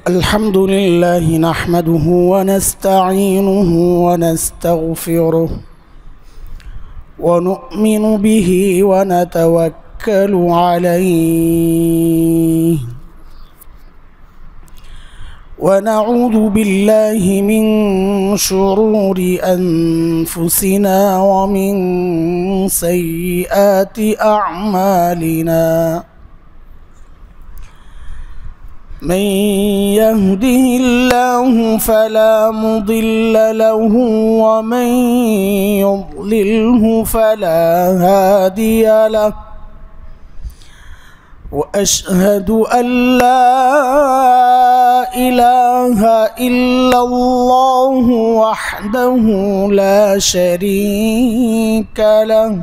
الحمد لله نحمده ونستعينه ونستغفره ونؤمن به ونتوكل عليه ونعوذ بالله من شرور أنفسنا ومن سيئات أعمالنا من يهده الله فلا مضل له ومن يضلله فلا هادي له وأشهد أن لا إله إلا الله وحده لا شريك له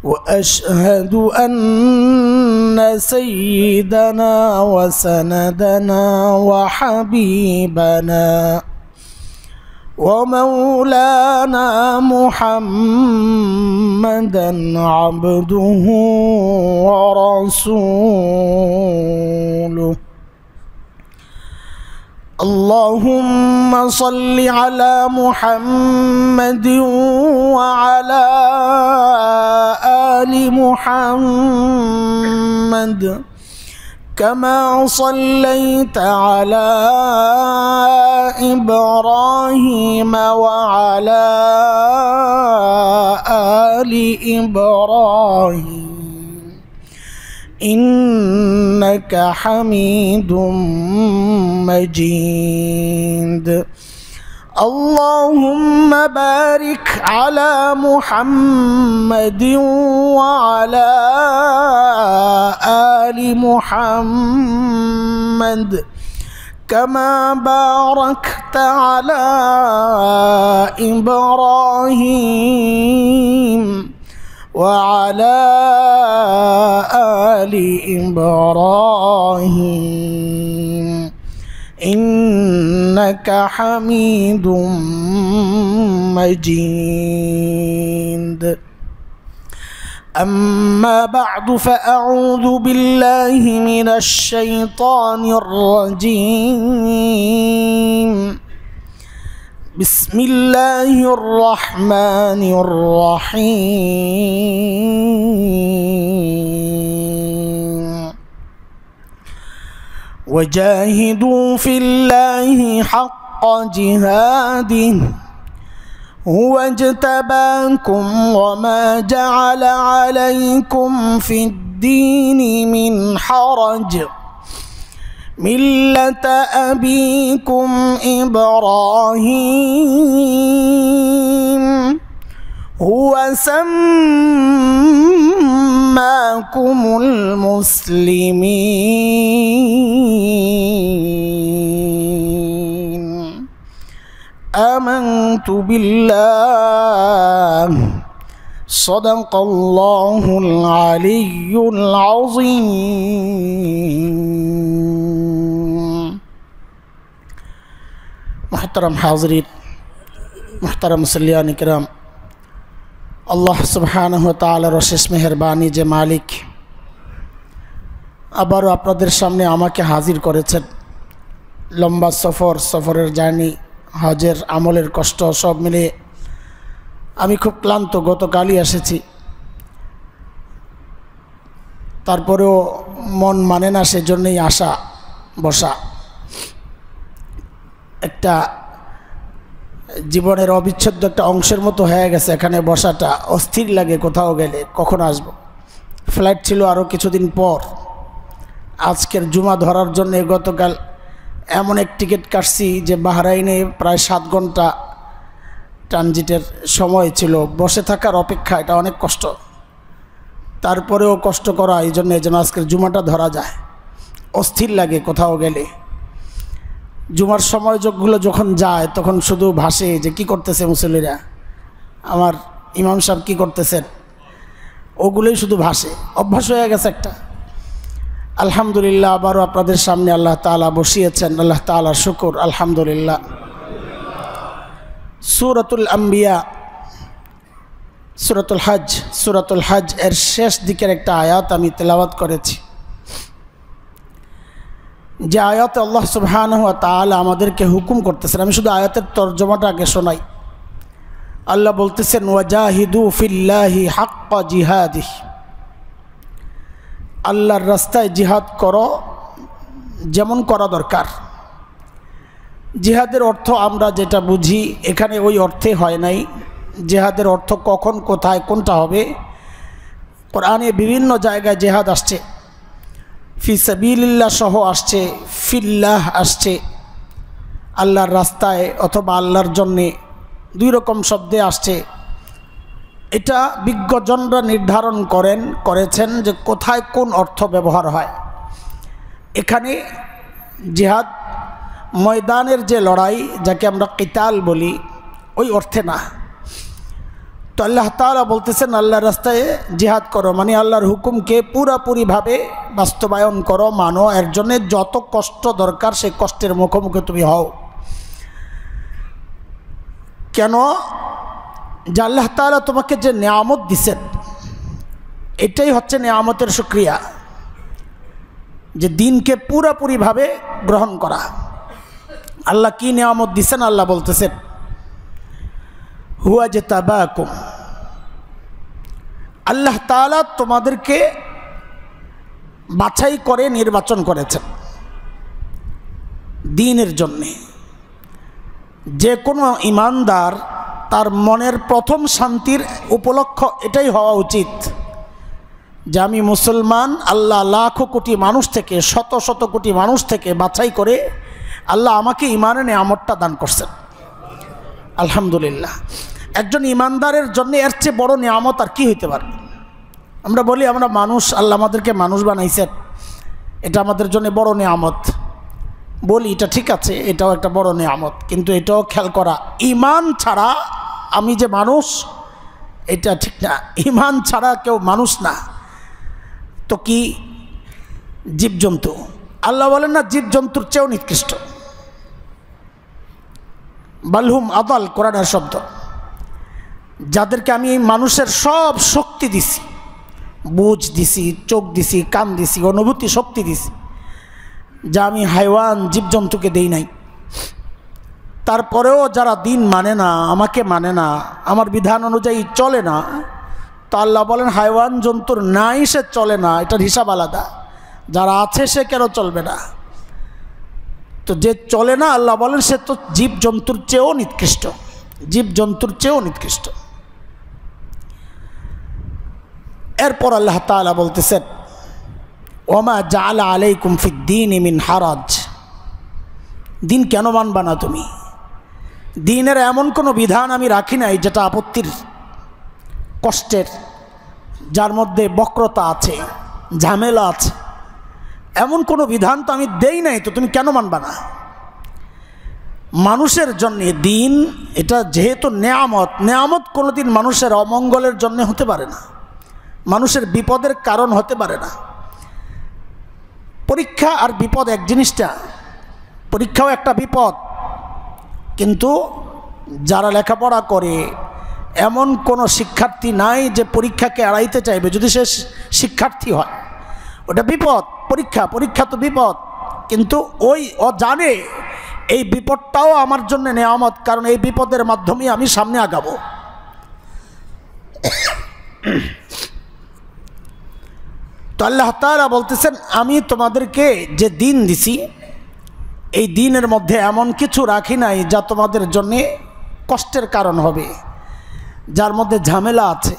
وأشهد أن سيدنا وسندنا وحبيبنا ومولانا محمدا عبده ورسوله اللهم صل على محمد وعلى آل محمد كما صليت على إبراهيم وعلى آل إبراهيم إنك حميد مجيد اللهم بارك على محمد وعلى آل محمد كما باركت على إبراهيم وعلى آل إبراهيم إنك حميد مجيد أما بعد فأعوذ بالله من الشيطان الرجيم بسم الله الرحمن الرحيم وجاهدوا في الله حق جهاده هو اجتباكم وما جعل عليكم في الدين من حرج ملة أبيكم إبراهيم هو سماكم المسلمين آمنت بالله صدق الله العلي العظيم محترم حاضرين محترم মুসল্লিয়ান কিরাম আল্লাহ সুবহানাহু ওয়া তাআলার অশেষ মেহেরবানি যে মালিক আবারও আপনাদের সামনে আমাকে হাজির করেছেন লম্বা সফরের জার্নি হজের আমলের কষ্ট সব মিলে আমি খুব ক্লান্ত গতকালই এসেছি তারপরেও মন মানে না সেজন্যই আসা বসা একটা জীবনের অবিচ্ছেদ্য একটা অংশের মতো হয়ে গেছে এখানে বসাটা অস্থির লাগে কোথাও গেলে কখন আসব ফ্লাইট ছিল আরও কিছুদিন পর আজকের জুমা ধরার জন্য গতকাল এমন এক টিকিট কাটছি যে বাহরাইনে প্রায় 7 ঘন্টা ট্রানজিটের সময় ছিল বসে থাকার অপেক্ষা এটা অনেক কষ্ট তারপরেও কষ্ট করা এই জন্য যেন আজকের জুমাটা ধরা যায় অস্থির লাগে কোথাও গেলে জুমার সময় যোগগুলো যখন যায় তখন শুধু ভাসে যে কি করতেছে মুসল্লিরা আমার ইমাম সাহেব কি করতেছেন ওগুলোই শুধু ভাসে অভ্যাস হয়ে গেছে একটা আলহামদুলিল্লাহ আবারও আপনাদের সামনে আল্লাহ তাআলা বসিয়েছেন আল্লাহ তাআলার শুকর আলহামদুলিল্লাহ সূরাতুল আম্বিয়া সূরাতুল হজ এর শেষ দিকের একটা আয়াত আমি তেলাওয়াত করেছি। যে আয়াতে আল্লাহ সুবহানাহু ওয়া তাআলা আমাদেরকে হুকুম করতেছেন, আমি শুধু আয়াতের তর্জমাটা আগে শোনাই। আল্লাহ বলতেছেন ওয়াজাহিদু ফিল্লাহি হাক্কা জিহাদিহি, আল্লাহর রাস্তায় জিহাদ করো যেমন করা দরকার। জিহাদের অর্থ আমরা যেটা বুঝি এখানে ওই অর্থে হয় নাই। জিহাদের অর্থ কখন কোথায় কোনটা হবে, কোরআনে বিভিন্ন জায়গায় জিহাদ আসছে, ফি সাবিলিল্লাহ সহ আসছে, ফিল্লাহ আসছে, আল্লাহর রাস্তায় অথবা আল্লাহর জন্যে, দুই রকম শব্দে আসছে। এটা বিজ্ঞজনরা নির্ধারণ করেছেন যে কোথায় কোন অর্থ ব্যবহার হয়। এখানে জিহাদ ময়দানের যে লড়াই, যাকে আমরা কিতাল বলি, ওই অর্থে না। তো আল্লাহ তাআলা বলতেছেন আল্লাহর রাস্তায় জিহাদ করো, মানে আল্লাহর হুকুমকে পুরাপুরিভাবে বাস্তবায়ন করো, মানো। এর জন্য যত কষ্ট দরকার সেই কষ্টের মুখোমুখি তুমি হও। কেন? যে আল্লাহ তাআলা তোমাকে যে নেয়ামত দিছেন, এটাই হচ্ছে নেয়ামতের শুকরিয়া, যে দিনকে পুরাপুরিভাবে গ্রহণ করা। আল্লাহ কি নেয়ামত দিছেন? আল্লাহ বলতেছেন হুয়া জিতাবাকুম, আল্লাহ তাআলা তোমাদেরকে বাছাই করে নির্বাচন করেছেন দ্বীনের জন্যে। যে কোনো ঈমানদার তার মনের প্রথম শান্তির উপলক্ষ এটাই হওয়া উচিত যে আমি মুসলমান। আল্লাহ লাখো কোটি মানুষ থেকে, শত শত কোটি মানুষ থেকে বাছাই করে আল্লাহ আমাকে ঈমানের নেয়ামতটা দান করছেন, আলহামদুলিল্লাহ। একজন ঈমানদারের জন্য এর চেয়ে বড় নেয়ামত আর কি হইতে পারে? আমরা বলি আমরা মানুষ, আল্লাহ আমাদেরকে মানুষ বানাইছেন, এটা আমাদের জন্য বড় নেয়ামত বলি, এটা ঠিক আছে, এটাও একটা বড় নেয়ামত। কিন্তু এটাও খেয়াল করা, ঈমান ছাড়া আমি যে মানুষ, এটা ঠিক না। ঈমান ছাড়া কেউ মানুষ না, তো কি জীবজন্তু? আল্লাহ বলেন না জীবজন্তুর চেয়েও নিকৃষ্ট, বালহুম আদাল, কোরআনের শব্দ। যাদেরকে আমি মানুষের সব শক্তি দিছি, বুঝ দিছি, চোখ দিছি, কান দিছি, অনুভূতি শক্তি দিছি, যা আমি হাইওয়ান জীবজন্তুকে দেই নাই। তারপরেও যারা দিন মানে না, আমাকে মানে না, আমার বিধান অনুযায়ী চলে না, তো আল্লাহ বলেন হাইওয়ান জন্তুর নাই সে চলে না, এটার হিসাব আলাদা। যারা আছে সে কেন চলবে না? তো যে চলে না, আল্লাহ বলেন সে তো জীবজন্তুর চেয়েও নিকৃষ্ট, জীবজন্তুর চেয়েও নিকৃষ্ট। এরপর আল্লাহ তাআলা বলতেছেন ওমা জাআলা আলাইকুম ফিদ্দীনি মিন হারাজ, দিন কেন মানবা না তুমি? দিনের এমন কোনো বিধান আমি রাখি নাই যেটা আপত্তির, কষ্টের, যার মধ্যে বক্রতা আছে, ঝামেলা আছে, এমন কোনো বিধান তো আমি দেই নাই, তো তুমি কেন মানবা না? মানুষের জন্য দিন এটা যেহেতু নেয়ামত, নেয়ামত কোনোদিন মানুষের অমঙ্গলের জন্য হতে পারে না, মানুষের বিপদের কারণ হতে পারে না। পরীক্ষা আর বিপদ এক জিনিসটা, পরীক্ষাও একটা বিপদ, কিন্তু যারা লেখাপড়া করে এমন কোনো শিক্ষার্থী নাই যে পরীক্ষাকে এড়াইতে চাইবে যদি সে শিক্ষার্থী হয়। ওটা বিপদ, পরীক্ষা, পরীক্ষা তো বিপদ, কিন্তু ও জানে এই বিপদটাও আমার জন্য নেয়ামত, কারণ এই বিপদের মাধ্যমে আমি সামনে আগাবো। তো আল্লাহ তাআলা বলতেছেন আমি তোমাদেরকে যে দিন দিছি, এই দিনের মধ্যে এমন কিছু রাখি নাই যা তোমাদের জন্যে কষ্টের কারণ হবে, যার মধ্যে ঝামেলা আছে।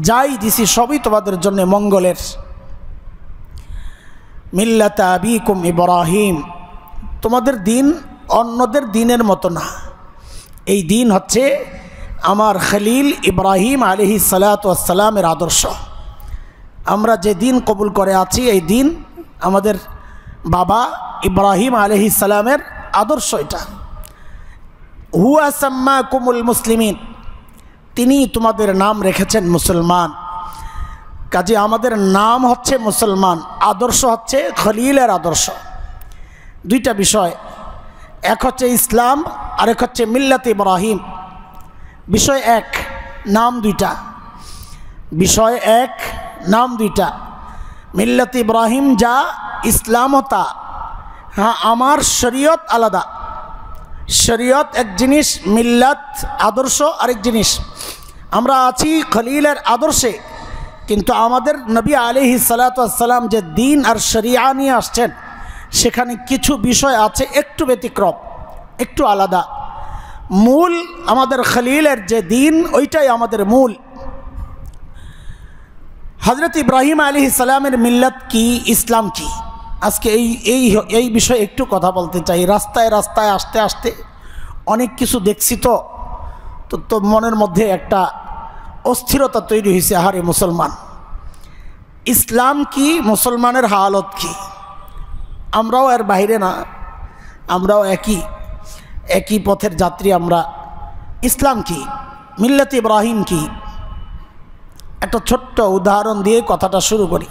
যাই দিছি সবই তোমাদের জন্য মঙ্গলের। মিল্লাতা আবিকুম ইব্রাহিম, তোমাদের দিন অন্যদের দিনের মতো না। এই দিন হচ্ছে আমার খলিল ইব্রাহিম আলাইহিস সালাতু ওয়াস সালামের আদর্শ। আমরা যে দিন কবুল করে আছি, এই দিন আমাদের বাবা ইব্রাহিম আলাইহিস সালামের আদর্শ। এটা হুয়া সাম্মাকুমুল মুসলিমিন, তিনি তোমাদের নাম রেখেছেন মুসলমান। কাজে আমাদের নাম হচ্ছে মুসলমান, আদর্শ হচ্ছে খলিলের আদর্শ। দুইটা বিষয়, এক হচ্ছে ইসলাম, আরেক হচ্ছে মিল্লাত ইব্রাহিম। বিষয় এক, নাম দুইটা। বিষয় এক, নাম দুইটা। মিল্লাত ইব্রাহিম যা, ইসলামও তা। হ্যাঁ, আমার শরীয়ত আলাদা। শরীয়ত এক জিনিস, মিল্লাত আদর্শ আরেক জিনিস। আমরা আছি খলিলের আদর্শে, কিন্তু আমাদের নবী আলাইহিস সালাতু ওয়াস সালাম যে দিন আর শরিয়া নিয়ে আসছেন, সেখানে কিছু বিষয় আছে একটু ব্যতিক্রম, একটু আলাদা। মূল আমাদের খলিলের যে দিন, ওইটাই আমাদের মূল। হযরত ইব্রাহিম আলাইহিস সালামের মিল্লাত কি, ইসলাম কি, আজকে এই বিষয়ে একটু কথা বলতে চাই। রাস্তায় রাস্তায় আসতে আসতে অনেক কিছু দেখছি, তো মনের মধ্যে একটা অস্থিরতা তৈরি হয়েছে। আহারে মুসলমান, ইসলাম কি, মুসলমানের হালত কি? আমরাও এর বাইরে না, আমরাও একই পথের যাত্রী। আমরা ইসলাম কি, মিল্লাত ইব্রাহিম কি, একটা ছোট্ট উদাহরণ দিয়ে কথাটা শুরু করি।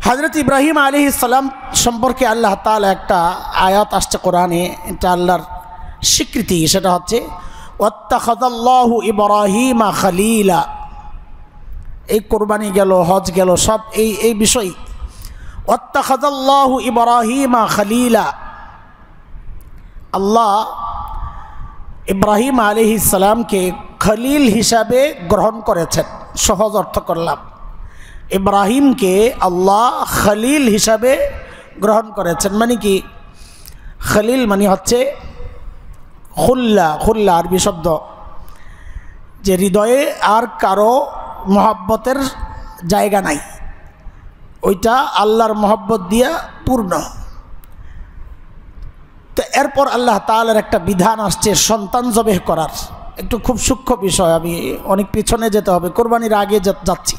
হযরত ইব্রাহিম আলাইহিস সালাম সম্পর্কে আল্লাহ তাআলা একটা আয়াত আসছে কোরআনে, এটা আল্লাহর স্বীকৃতি। সেটা হচ্ছে ওয়াত্তাখাযাল্লাহু ইব্রাহিমা খলিলা। এই কোরবানি গেল, হজ গেল, সব এই বিষয়। ওয়াত্তাখাযাল্লাহু ইব্রাহিমা খলিলা, আল্লাহ ইব্রাহিম আলাইহিস সালামকে খলিল হিসাবে গ্রহণ করেছেন। সহজ অর্থ করলাম, ইব্রাহিমকে আল্লাহ খলিল হিসাবে গ্রহণ করেছেন। মানে কি? খলিল মানে হচ্ছে খুল্লা। খুল্লা আরবি শব্দ, যে হৃদয়ে আর কারো মহব্বতের জায়গা নাই, ওইটা আল্লাহর মহব্বত দিয়া পূর্ণ। তো এরপর আল্লাহ তাআলার একটা বিধান আসছে সন্তান জবেহ করার। একটু খুব সূক্ষ্ম বিষয়, আমি অনেক পিছনে যেতে হবে, কোরবানির আগে যাচ্ছি।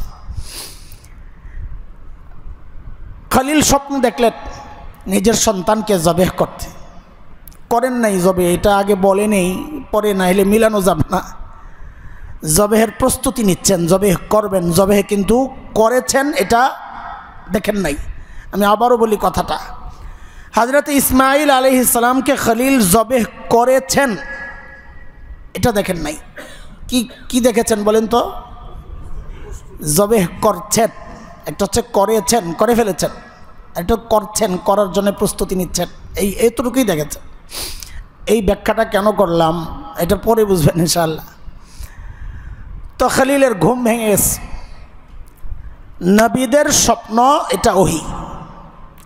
খলিল স্বপ্ন দেখলেন নিজের সন্তানকে জবেহ করতে, করেন নাই জবে, এটা আগে বলে নেই, পরে না হলে মিলানো যাবে না। জবেহের প্রস্তুতি নিচ্ছেন, জবেহ করবেন, জবেহ কিন্তু করেছেন এটা দেখেন নাই। আমি আবারও বলি কথাটা, হযরত ইসমাইল আলাইহিস সালামকে খলিল জবেহ করেছেন, এটা দেখেন নাই। কি দেখেছেন বলেন তো? জবেহ করছেন। একটা হচ্ছে করেছেন, করে ফেলেছেন, একটা করছেন, করার জন্য প্রস্তুতি নিচ্ছেন, এইটুকুই দেখেছেন। এই ব্যাখ্যাটা কেন করলাম এটা পরে বুঝবেন ইনশাআল্লাহ। তো খলিলের ঘুম ভেঙে গেছে। নবীদের স্বপ্ন এটা ওহী,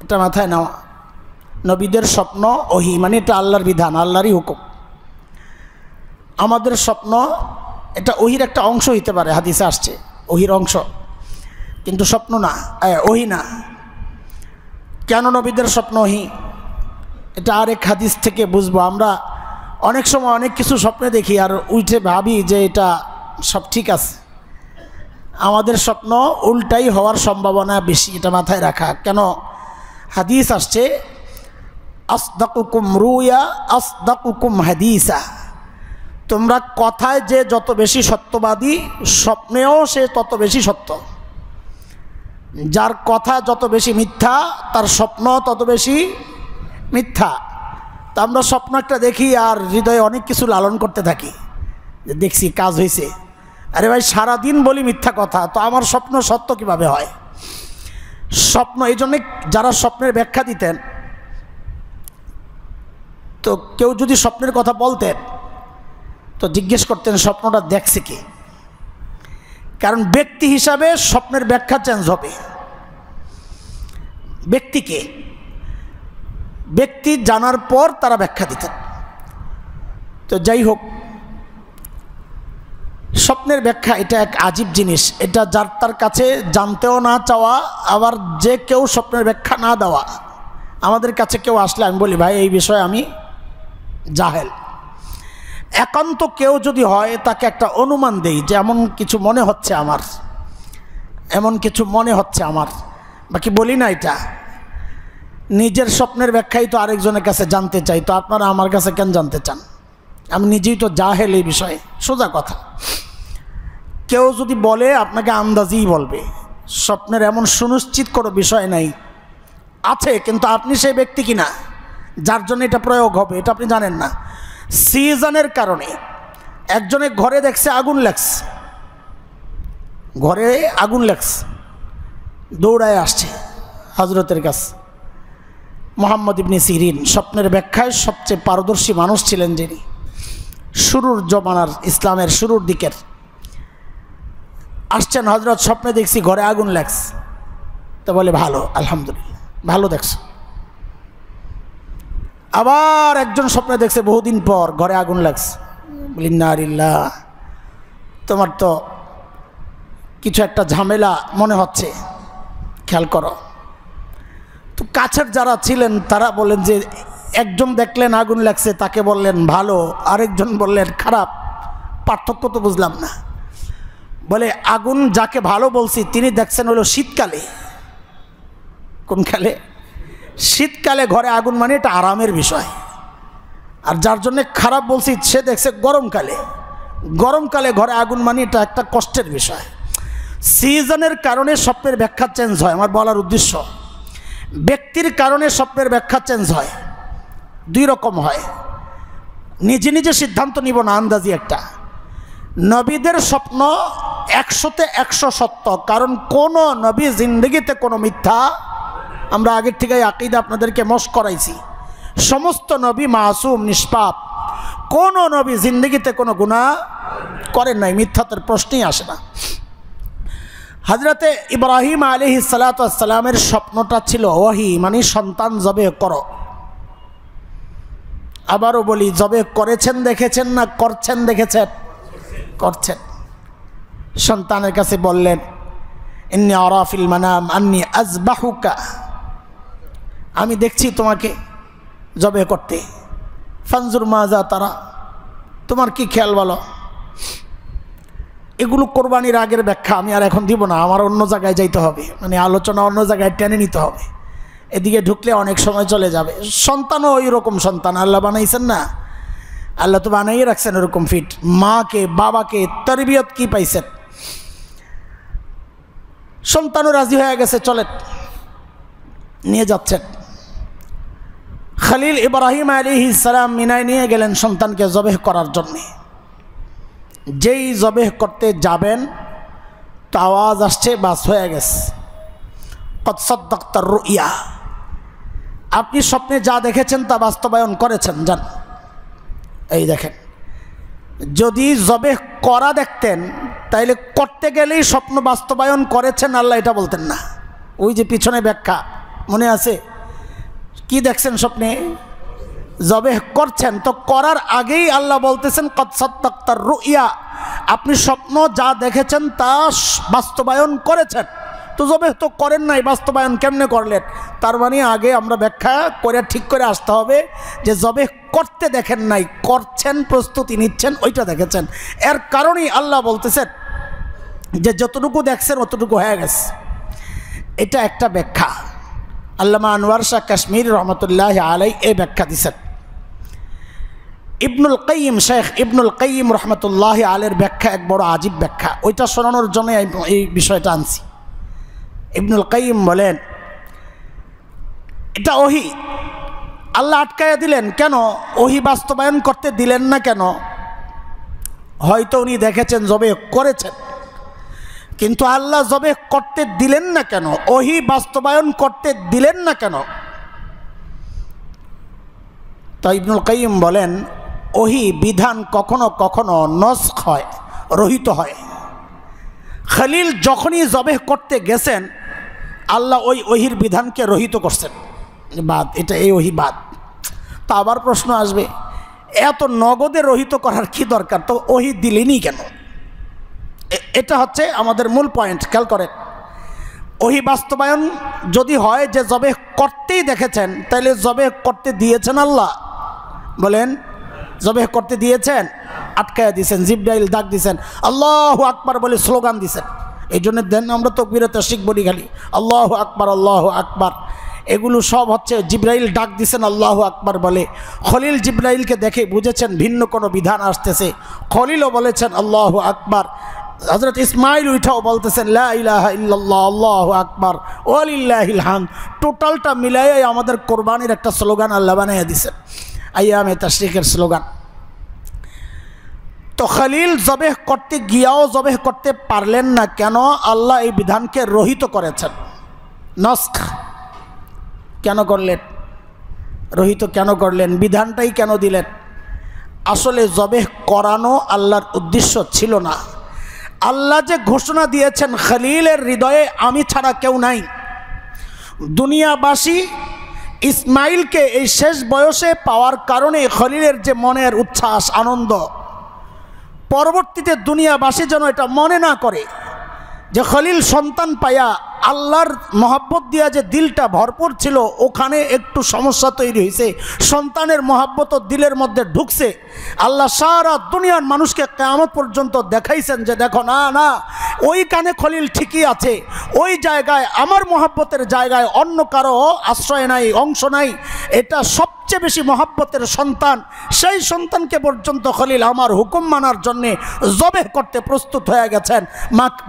এটা মাথায় নেওয়া। নবীদের স্বপ্ন ওহী মানে এটা আল্লাহর বিধান, আল্লাহরই হুকুম। আমাদের স্বপ্ন এটা ওহীর একটা অংশ হইতে পারে, হাদিসে আসছে ওহীর অংশ, কিন্তু স্বপ্ন না, ওহী না। কেন নবীদের স্বপ্ন ওহী? এটা আরেক হাদিস থেকে বুঝবো। আমরা অনেক সময় অনেক কিছু স্বপ্নে দেখি আর উঠে ভাবি যে এটা সব ঠিক আছে। আমাদের স্বপ্ন উল্টাই হওয়ার সম্ভাবনা বেশি, এটা মাথায় রাখা। কেন? হাদিস আসছে আসদাকুকুম রুয়া আসদাকুকুম হাদিসা। তোমরা কথায় যে যত বেশি সত্যবাদী, স্বপ্নেও সে তত বেশি সত্য। যার কথা যত বেশি মিথ্যা, তার স্বপ্ন তত বেশি মিথ্যা। তা আমরা স্বপ্ন একটা দেখি আর হৃদয়ে অনেক কিছু লালন করতে থাকি, যে দেখছি কাজ হয়েছে। আরে ভাই, সারাদিন বলি মিথ্যা কথা, তো আমার স্বপ্ন সত্য কিভাবে হয়? স্বপ্ন এই জন্যে যারা স্বপ্নের ব্যাখ্যা দিতেন, তো কেউ যদি স্বপ্নের কথা বলতেন তো জিজ্ঞেস করতেন স্বপ্নটা দেখছে কি। কারণ ব্যক্তি হিসাবে স্বপ্নের ব্যাখ্যা চেঞ্জ হবে। ব্যক্তি জানার পর তারা ব্যাখ্যা দিতেন। তো যাই হোক, স্বপ্নের ব্যাখ্যা এটা এক আজীব জিনিস। এটা যার তার কাছে জানতেও না চাওয়া, আবার যে কেউ স্বপ্নের ব্যাখ্যা না দেওয়া। আমাদের কাছে কেউ আসলে আমি বলি, ভাই এই বিষয়ে আমি জাহেল। একান্ত কেউ যদি হয়, তাকে একটা অনুমান দেই যে এমন কিছু মনে হচ্ছে আমার, এমন কিছু মনে হচ্ছে আমার, বাকি বলি না। এটা নিজের স্বপ্নের ব্যাখ্যাই তো আরেকজনের কাছে জানতে চাই, তো আপনারা আমার কাছে কেন জানতে চান? আমি নিজেই তো জাহেল এই বিষয়ে, সোজা কথা। কেউ যদি বলে আপনাকে আন্দাজেই বলবে, স্বপ্নের এমন সুনিশ্চিত কোনো বিষয় নাই, আছে কিন্তু আপনি সেই ব্যক্তি কিনা যার জন্য এটা প্রয়োগ হবে এটা আপনি জানেন না। সিজনের কারণে একজনের ঘরে দেখছে আগুন লাগছে, ঘরে আগুন লাগছে, দৌড়ায় আসছে হজরতের কাছে, মুহাম্মদ ইবনে সিরিন স্বপ্নের ব্যাখ্যায় সবচেয়ে পারদর্শী মানুষ ছিলেন, যিনি শুরুর জমানার ইসলামের শুরুর দিকের। আসছেন, হযরত স্বপ্নে দেখছি ঘরে আগুন লাগছে। তো বলে ভালো, আলহামদুলিল্লাহ ভালো দেখছো। আবার একজন স্বপ্নে দেখছে বহুদিন পর ঘরে আগুন লাগছে। বলি ইন্না লিল্লাহ, তোমার তো কিছু একটা ঝামেলা মনে হচ্ছে, খেয়াল করো। তো কাছের যারা ছিলেন তারা বলেন যে একজন দেখলেন আগুন লাগছে, তাকে বললেন ভালো, আরেকজন বললেন খারাপ, পার্থক্য তো বুঝলাম না। বলে আগুন যাকে ভালো বলছি তিনি দেখছেন হলো শীতকালে। কোন কালে? শীতকালে ঘরে আগুন মানে এটা আরামের বিষয়। আর যার জন্য খারাপ বলছি সে দেখছে গরমকালে। গরমকালে ঘরে আগুন মানে এটা একটা কষ্টের বিষয়। সিজনের কারণে স্বপ্নের ব্যাখ্যা চেঞ্জ হয়। আমার বলার উদ্দেশ্য, ব্যক্তির কারণে স্বপ্নের ব্যাখ্যা চেঞ্জ হয়, দুই রকম হয়। নিজে নিজে সিদ্ধান্ত নিব না, আন্দাজি একটা। নবীদের স্বপ্ন 100তে 100 সত্য, কারণ কোন নবী জিন্দগিতে কোনো মিথ্যা, আমরা আগের থেকে আকীদা আপনাদেরকে মস্ক করাইছি, সমস্ত নবী মাসুম নিষ্পাপ, কোন নবী জিন্দগিতে কোনো গুনাহ করেন নাই, মিথ্যার প্রশ্নই আসে না। হযরতে ইব্রাহিম আলাইহিস সালাতু ওয়াস সালামের স্বপ্নটা ছিল ওহী, মানে সন্তান জবে করো। আবারও বলি, জবে করেছেন দেখেছেন না করছেন দেখেছেন? করছেন। সন্তানের কাছে বললেন ইন্নী আরা ফিল মানাম আন্নী আযবাহুকা, আমি দেখছি তোমাকে জবে করতে, ফানজুর মাজা তারা, তোমার কি খেয়াল বলো। এগুলো কোরবানির আগের ব্যাখ্যা, আমি আর এখন দিব না, আমার অন্য জায়গায় যাইতে হবে, মানে আলোচনা অন্য জায়গায় টেনে নিতে হবে। এদিকে ঢুকলে অনেক সময় চলে যাবে। সন্তানও ওই রকম সন্তান আল্লাহ বানাইছেন না, আল্লাহ তো বানাইয়ে রাখছেন ওরকম ফিট। মাকে বাবাকে তরবিয়ত কি পাইছেন। সন্তানও রাজি হয়ে গেছে, চলেন নিয়ে যাচ্ছেন। খলিল ইব্রাহিম আলাইহিস সালাম মিনায় নিয়ে গেলেন সন্তানকে জবেহ করার জন্যে। যেই জবেহ করতে যাবেন তো আওয়াজ আসছে, বাস হয়ে গেছে। কদ সাদ্দাকতা রুইয়া, আপনি স্বপ্নে যা দেখেছেন তা বাস্তবায়ন করেছেন, যান। এই দেখেন, যদি জবেহ করা দেখতেন তাইলে করতে গেলেই স্বপ্ন বাস্তবায়ন করেছেন আল্লাহ এটা বলতেন না। ওই যে পিছনে ব্যাখ্যা মনে আছে, কি দেখছেন স্বপ্নে? জবেহ করছেন, তো করার আগেই আল্লাহ বলতেছেন কদ সাদ্দাকতা রুইয়া, আপনি স্বপ্ন যা দেখেছেন তা বাস্তবায়ন করেছেন। তো জবেহ তো করেন নাই, বাস্তবায়ন কেমনে করলেন? তার মানে আগে আমরা ব্যাখ্যা করে ঠিক করে আসতে হবে যে জবেহ করতে দেখেন নাই, করছেন, প্রস্তুতি নিচ্ছেন, ওইটা দেখেছেন। এর কারণেই আল্লাহ বলতেছেন যে যতটুকু দেখছেন অতটুকু হয়ে গেছে। এটা একটা ব্যাখ্যা। আল্লামা আনোয়ার শাহ কাশ্মীর রহমতুল্লাহ আলাই এই ব্যাখ্যা দিচ্ছেন। ইবনুল কাইয়িম, শেখ ইবনুল কাইয়িম রহমতুল্লাহ আলের ব্যাখ্যা এক বড় আজীব ব্যাখ্যা, ওইটা শোনানোর জন্য এই বিষয়টা আনছি। ইবনুল কাইয়িম বলেন এটা ওহী, আল্লাহ আটকায়া দিলেন কেন? ওহী বাস্তবায়ন করতে দিলেন না কেন? হয়তো উনি দেখেছেন জবে করেছেন, কিন্তু আল্লাহ জবে করতে দিলেন না কেন? ওহী বাস্তবায়ন করতে দিলেন না কেন? তো ইবনুল কাইয়িম বলেন ওহী বিধান কখনো কখনো নস্খ হয়, রহিত হয়। খলিল যখনই জবেহ করতে গেছেন আল্লাহ ওই ওহির বিধানকে রহিত করছেন, বাদ, এটা এই ওহি বাদ। তো আবার প্রশ্ন আসবে, এত নগদে রহিত করার কি দরকার? তো ওহি দিলেনই কেন? এটা হচ্ছে আমাদের মূল পয়েন্ট, খেয়াল করেন। ওহি বাস্তবায়ন যদি হয় যে জবেহ করতেই দেখেছেন, তাহলে জবেহ করতে দিয়েছেন আল্লাহ? বলেন, জবেহ করতে দিয়েছেন? আটকায়া দিয়েছেন, জিবরাইল ডাক দিয়েছেন, আল্লাহু আকবার বলে স্লোগান দিয়েছেন। এই জন্য দেন আমরা তাকবীরে তাশরিক বলি খালি, আল্লাহু আকবার আল্লাহু আকবার। এগুলো সব হচ্ছে জিবরাইল ডাক দিয়েছেন আল্লাহু আকবার বলে। খলিল জিবরাইলকে দেখে বুঝেছেন ভিন্ন কোনো বিধান আসতেছে, খলিলও বলেছেন আল্লাহু আকবার। হযরত ইসমাইল উঠাও বলতেছেন লা ইলাহা ইল্লাল্লাহ আল্লাহু আকবার ওয়ালিল্লাহিল হামদ। টোটালটা মিলাইয়াই আমাদের কোরবানির একটা স্লোগান আল্লাহ বানাইয়া দিয়েছেন, আইয়ামে তাশরিকের স্লোগান। তো খলিল জবেহ করতে গিয়াও জবেহ করতে পারলেন না কেন? আল্লাহ এই বিধানকে রহিত করেছেন, নস্খ কেন করলেন? রহিত কেন করলেন, বিধানটাই কেন দিলেন? আসলে জবেহ করানো আল্লাহর উদ্দেশ্য ছিল না। আল্লাহ যে ঘোষণা দিয়েছেন খলিলের হৃদয়ে আমি ছাড়া কেউ নাই, দুনিয়াবাসী ইসমাইলকে এই শেষ বয়সে পাওয়ার কারণে খলিলের যে মনের উচ্ছ্বাস আনন্দ, পরবর্তীতে দুনিয়াবাসী যেন এটা মনে না করে যে খলিল সন্তান পায়া আল্লাহর মহাব্বত দিয়া যে দিলটা ভরপুর ছিল ওখানে একটু সমস্যা তৈরি হয়েছে, সন্তানের মহাব্বত দিলের মধ্যে ঢুকছে। আল্লাহ সারা দুনিয়ার মানুষকে কিয়ামত পর্যন্ত দেখাইছেন যে দেখো না না, ওই কানে খলিল ঠিকই আছে, ওই জায়গায় আমার মহাব্বতের জায়গায় অন্য কারো আশ্রয় নাই, অংশ নাই, এটা সবচেয়ে বেশি মহাব্বতের সন্তান, সেই সন্তানকে পর্যন্ত খলিল আমার হুকুম মানার জন্যে জবেহ করতে প্রস্তুত হয়ে গেছেন।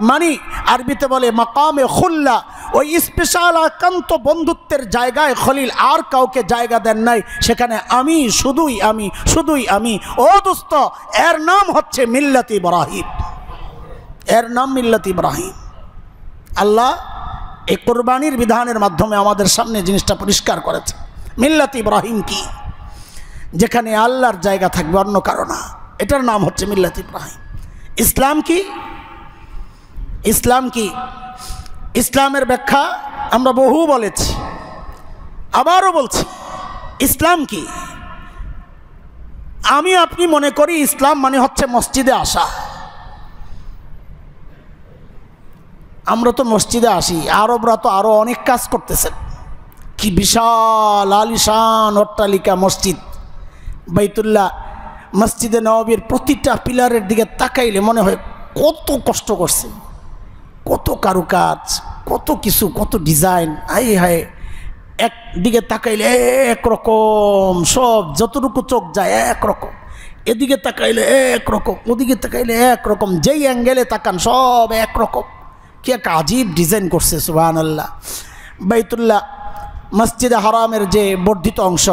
মানি আরবিতে বলে মাকামে খুল্লা, ওই স্পেশাল একান্ত বন্ধুত্বের জায়গায় খলিল আর কাউকে জায়গা দেন নাই, সেখানে আমি শুধুই আমি, শুধুই আমি। ও দোস্ত, এর নাম হচ্ছে মিল্লাত ইব্রাহিম, এর নাম মিল্লাত ইব্রাহিম। আল্লাহ এই কোরবানির বিধানের মাধ্যমে আমাদের সামনে জিনিসটা পরিষ্কার করেছে। মিল্লাত ইব্রাহিম কি? যেখানে আল্লাহর জায়গা থাকবে অন্য কারো না, এটার নাম হচ্ছে মিল্লাত ইব্রাহিম। ইসলাম কি? ইসলাম কি? ইসলামের ব্যাখ্যা আমরা বহু বলেছি, আবারও বলছি, ইসলাম কি? আমি আপনি মনে করি ইসলাম মানে হচ্ছে মসজিদে আসা। আমরা তো মসজিদে আসি, আরবরা তো আরো অনেক কাজ করতেছেন। কি বিশাল আলিশান অট্টালিকা মসজিদ বাইতুল্লাহ, মসজিদে নববীর প্রতিটা পিলারের দিকে তাকাইলে মনে হয় কত কষ্ট করছে, কত কারুকাজ, কত কিছু, কত ডিজাইন। হায় হায়, একদিকে তাকাইলে একরকম, সব যতটুকু চোখ যায় একরকম, এদিকে তাকাইলে একরকম, ওদিকে তাকাইলে একরকম, যেই অ্যাঙ্গেলে তাকান সব একরকম। কি এক আজীব ডিজাইন করছে, সুবহানাল্লাহ। বাইতুল্লাহ মসজিদে হারামের যে বর্ধিত অংশ,